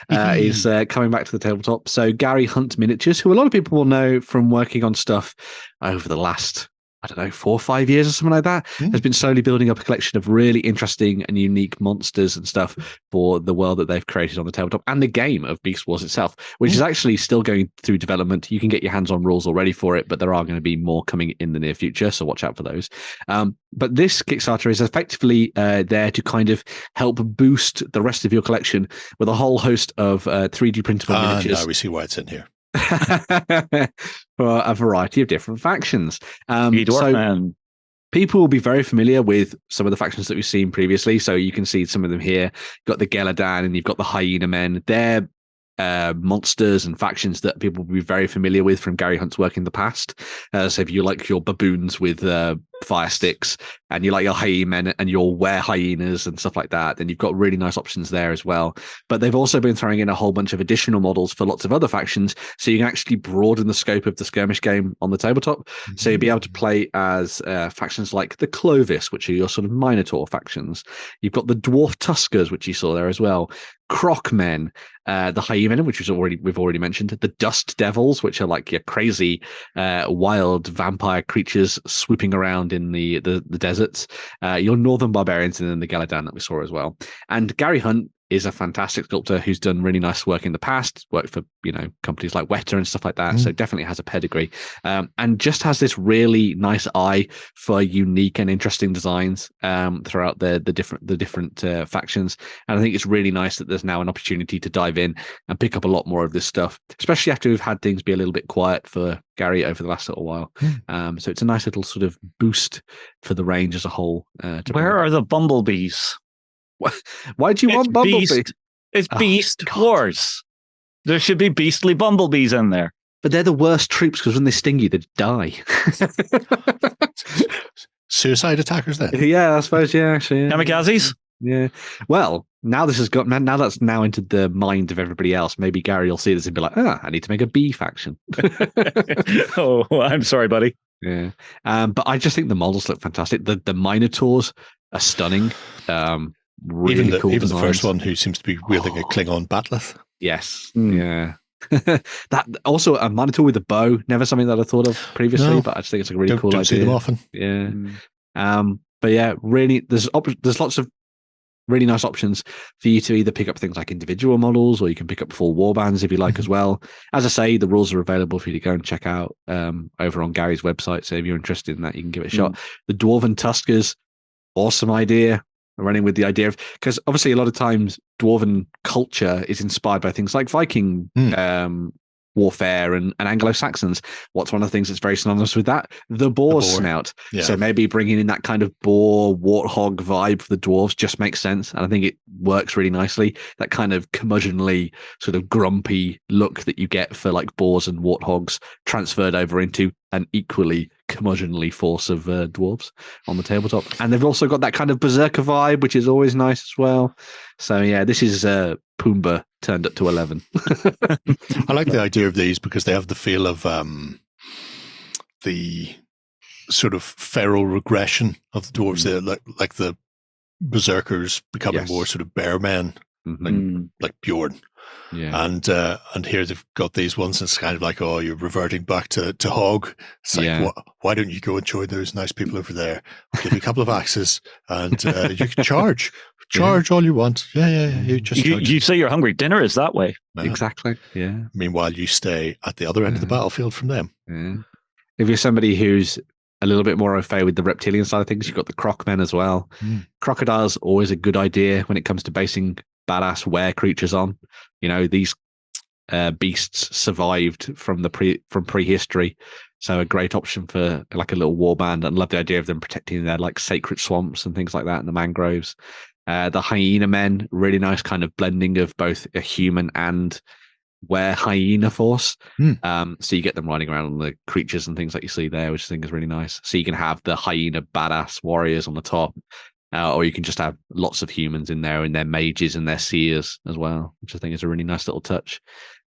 is coming back to the tabletop. So Gary Hunt Miniatures, who a lot of people will know from working on stuff over the last, 4 or 5 years or something like that, has been slowly building up a collection of really interesting and unique monsters and stuff for the world that they've created on the tabletop and the game of Beestwars itself, which is actually still going through development. You can get your hands on rules already for it, but there are going to be more coming in the near future, so watch out for those. But this Kickstarter is effectively there to kind of help boost the rest of your collection with a whole host of 3D printable miniatures. Now we see why it's in here. For a variety of different factions. Man. People will be very familiar with some of the factions that we've seen previously. So you can see some of them here. You've got the Geladan and you've got the Hyena Men. They're monsters and factions that people will be very familiar with from Gary Hunt's work in the past. So if you like your baboons with fire sticks and you like your hyena and your were hyenas and stuff like that, then you've got really nice options there as well. But they've also been throwing in a whole bunch of additional models for lots of other factions, so you can actually broaden the scope of the skirmish game on the tabletop. So you'll be able to play as factions like the Clovis, which are your sort of Minotaur factions. You've got the Dwarf Tuskers, which you saw there as well. Crocmen, the Hyena, which we've already mentioned, the Dust Devils, which are like your crazy wild vampire creatures swooping around in the deserts, your Northern Barbarians, and then the Galadan that we saw as well. And Gary Hunt is a fantastic sculptor who's done really nice work in the past, worked for companies like Weta and stuff like that. So definitely has a pedigree, and just has this really nice eye for unique and interesting designs throughout the different factions. And I think it's really nice that there's now an opportunity to dive in and pick up a lot more of this stuff, especially after we've had things be a little bit quiet for Gary over the last little while. So it's a nice little sort of boost for the range as a whole. Where are the bumblebees? Why do you want Bumblebee? It's Beast Wars. There should be beastly bumblebees in there. But they're the worst troops because when they sting you, they die. Suicide attackers then? Yeah, I suppose, yeah, actually. Yeah. Kamikazes? Yeah. Well, now that's now entered the mind of everybody else. Maybe Gary will see this and be like, I need to make a bee faction. Oh, I'm sorry, buddy. Yeah. But I just think the models look fantastic. The Minotaurs are stunning. Really even cool the designs. first one who seems to be wielding a Klingon bat'leth. Yes. Yeah. That also a Minotaur with a bow, never something that I thought of previously, but I just think it's a really cool idea. Don't see them often. Yeah. But yeah, really there's lots of really nice options for you to either pick up things like individual models, or you can pick up full warbands if you like as well. As I say, the rules are available for you to go and check out over on Gary's website. So if you're interested in that, you can give it a shot. The Dwarven Tuskers, awesome idea. Running with the idea of, because obviously a lot of times Dwarven culture is inspired by things like Viking warfare and Anglo-Saxons. What's one of the things that's very synonymous with that? The boar snout. Yeah. So maybe bringing in that kind of boar warthog vibe for the dwarves just makes sense. And I think it works really nicely. That kind of curmudgeonly sort of grumpy look that you get for like boars and warthogs transferred over into an equally curmudgeonly force of dwarves on the tabletop. And they've also got that kind of berserker vibe, which is always nice as well. So yeah, this is Pumbaa turned up to 11. I like the idea of these because they have the feel of the sort of feral regression of the dwarves. They're like the berserkers becoming more sort of bear men, like Bjorn. Yeah. And here they've got these ones, and it's kind of like, oh, you're reverting back to hog. It's like, why don't you go and join those nice people over there? I'll give you a couple of axes, and you can charge Charge all you want. Yeah. You say you're hungry. Dinner is that way. Exactly. Yeah. Meanwhile, you stay at the other end of the battlefield from them. Yeah. If you're somebody who's a little bit more au fait with the reptilian side of things, you've got the Crocmen as well. Crocodile's always a good idea when it comes to basing badass were creatures on. These beasts survived from prehistory, so a great option for like a little warband. And love the idea of them protecting their like sacred swamps and things like that in the mangroves. The hyena men, really nice kind of blending of both a human and were hyena force. So you get them riding around on the creatures and things like you see there, which I think is really nice. So you can have the hyena badass warriors on the top, or you can just have lots of humans in there and their mages and their seers as well, which I think is a really nice little touch.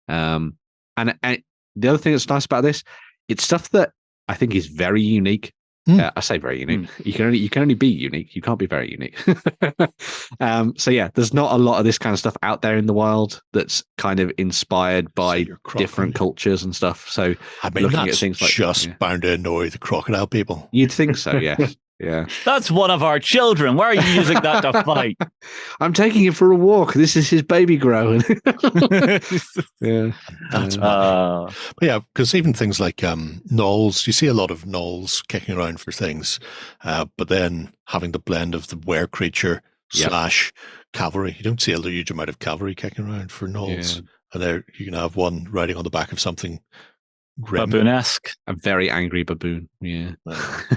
And the other thing that's nice about this, it's stuff that I think is very unique. I say very unique. You can only be unique. You can't be very unique. So yeah, there's not a lot of this kind of stuff out there in the wild that's kind of inspired by different cultures and stuff. So I mean, looking at things like just bound to annoy the crocodile people. You'd think so, yes. Yeah. That's one of our children. Why are you using that to fight? I'm taking him for a walk. This is his baby growing. Yeah. But yeah, because even things like gnolls, you see a lot of gnolls kicking around for things, but then having the blend of the were creature / cavalry. You don't see a huge amount of cavalry kicking around for gnolls. And there you can have one riding on the back of something grim. Baboon-esque. A very angry baboon. Yeah.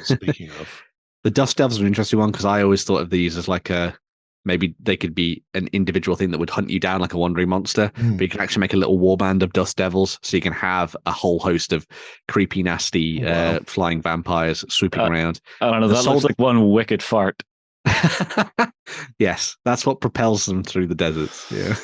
Speaking of. The Dust Devils are an interesting one because I always thought of these as like maybe they could be an individual thing that would hunt you down like a wandering monster, but you can actually make a little warband of Dust Devils, so you can have a whole host of creepy, nasty flying vampires swooping around. I don't know, that looks like one wicked fart. Yes, that's what propels them through the deserts. Yeah,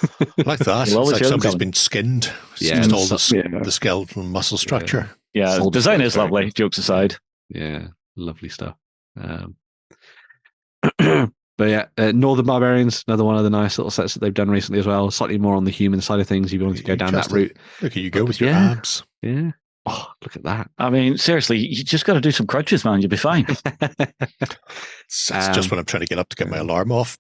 like that. It's like somebody's been skinned. Yeah, just all the skeletal muscle structure. Yeah, design is lovely. Jokes aside. Yeah, lovely stuff. But yeah, Northern Barbarians, another one of the nice little sets that they've done recently as well. Slightly more on the human side of things. If you want to go down that route, look at you go with your abs. Yeah. Oh, look at that. I mean, seriously, you just got to do some crunches, man. You'll be fine. It's just when I'm trying to get up to get my alarm off.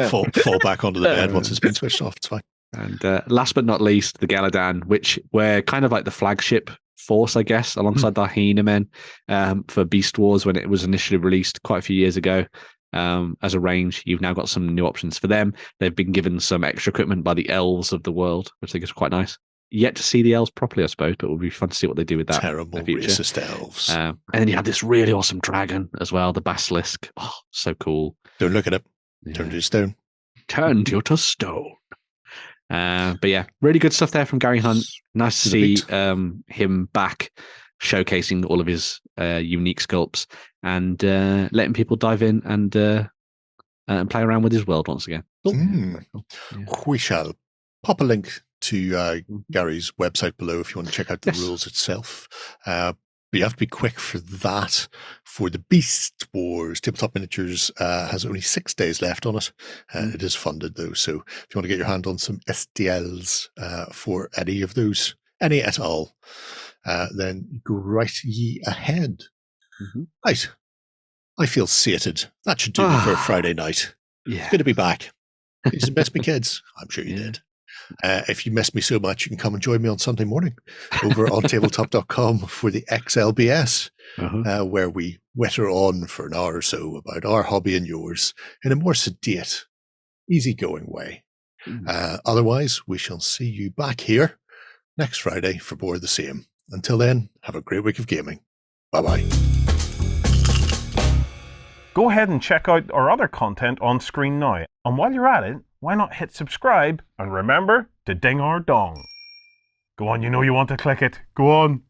Fall back onto the bed once it's been switched off. It's fine. And last but not least, the Galadan, which were kind of like the flagship force, I guess, alongside the Hyena Men for Beestwars when it was initially released quite a few years ago. As a range, you've now got some new options for them. They've been given some extra equipment by the elves of the world, which I think is quite nice. Yet to see the elves properly, I suppose, but it would be fun to see what they do with that. Terrible racist elves. And then you have this really awesome dragon as well, the Basilisk. Oh, so cool. Don't look at it. Turn to stone. Turn you to stone. But yeah, really good stuff there from Gary Hunt. Nice to see him back showcasing all of his unique sculpts and letting people dive in and play around with his world once again. Cool. Cool. Yeah. We shall pop a link to Gary's website below if you want to check out the rules itself. But you have to be quick for that. For the Beestwars, Tabletop Miniatures has only 6 days left on it. It is funded though, so if you want to get your hand on some STLs for any of those, any at all, then go right ye ahead. Right. I feel sated. That should do me for a Friday night. Yeah. It's good to be back. You missed me, kids. I'm sure you did. If you missed me so much, you can come and join me on Sunday morning over on tabletop.com for the XLBS, where we witter on for an hour or so about our hobby and yours in a more sedate, easygoing way. Otherwise, we shall see you back here next Friday for more of the same. Until then, have a great week of gaming. Bye-bye. Go ahead and check out our other content on screen now. And while you're at it, why not hit subscribe and remember to ding our dong. Go on, you know you want to click it. Go on.